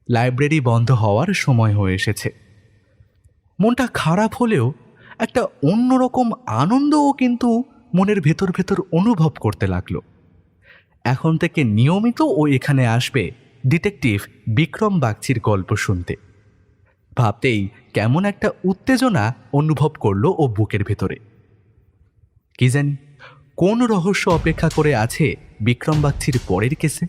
লাইব্রেরি বন্ধ হওয়ার সময় হয়ে এসেছে। মনটা খারাপ হলেও একটা অন্যরকম আনন্দও কিন্তু মনের ভেতর ভেতর অনুভব করতে লাগলো। এখন থেকে নিয়মিত ও এখানে আসবে ডিটেকটিভ বিক্রম বাগচির গল্প শুনতে। ভাবতেই কেমন একটা উত্তেজনা অনুভব করলো ও বুকের ভেতরে। কি জানি কোন রহস্য অপেক্ষা করে আছে বিক্রম বাগচির পরের কেসে।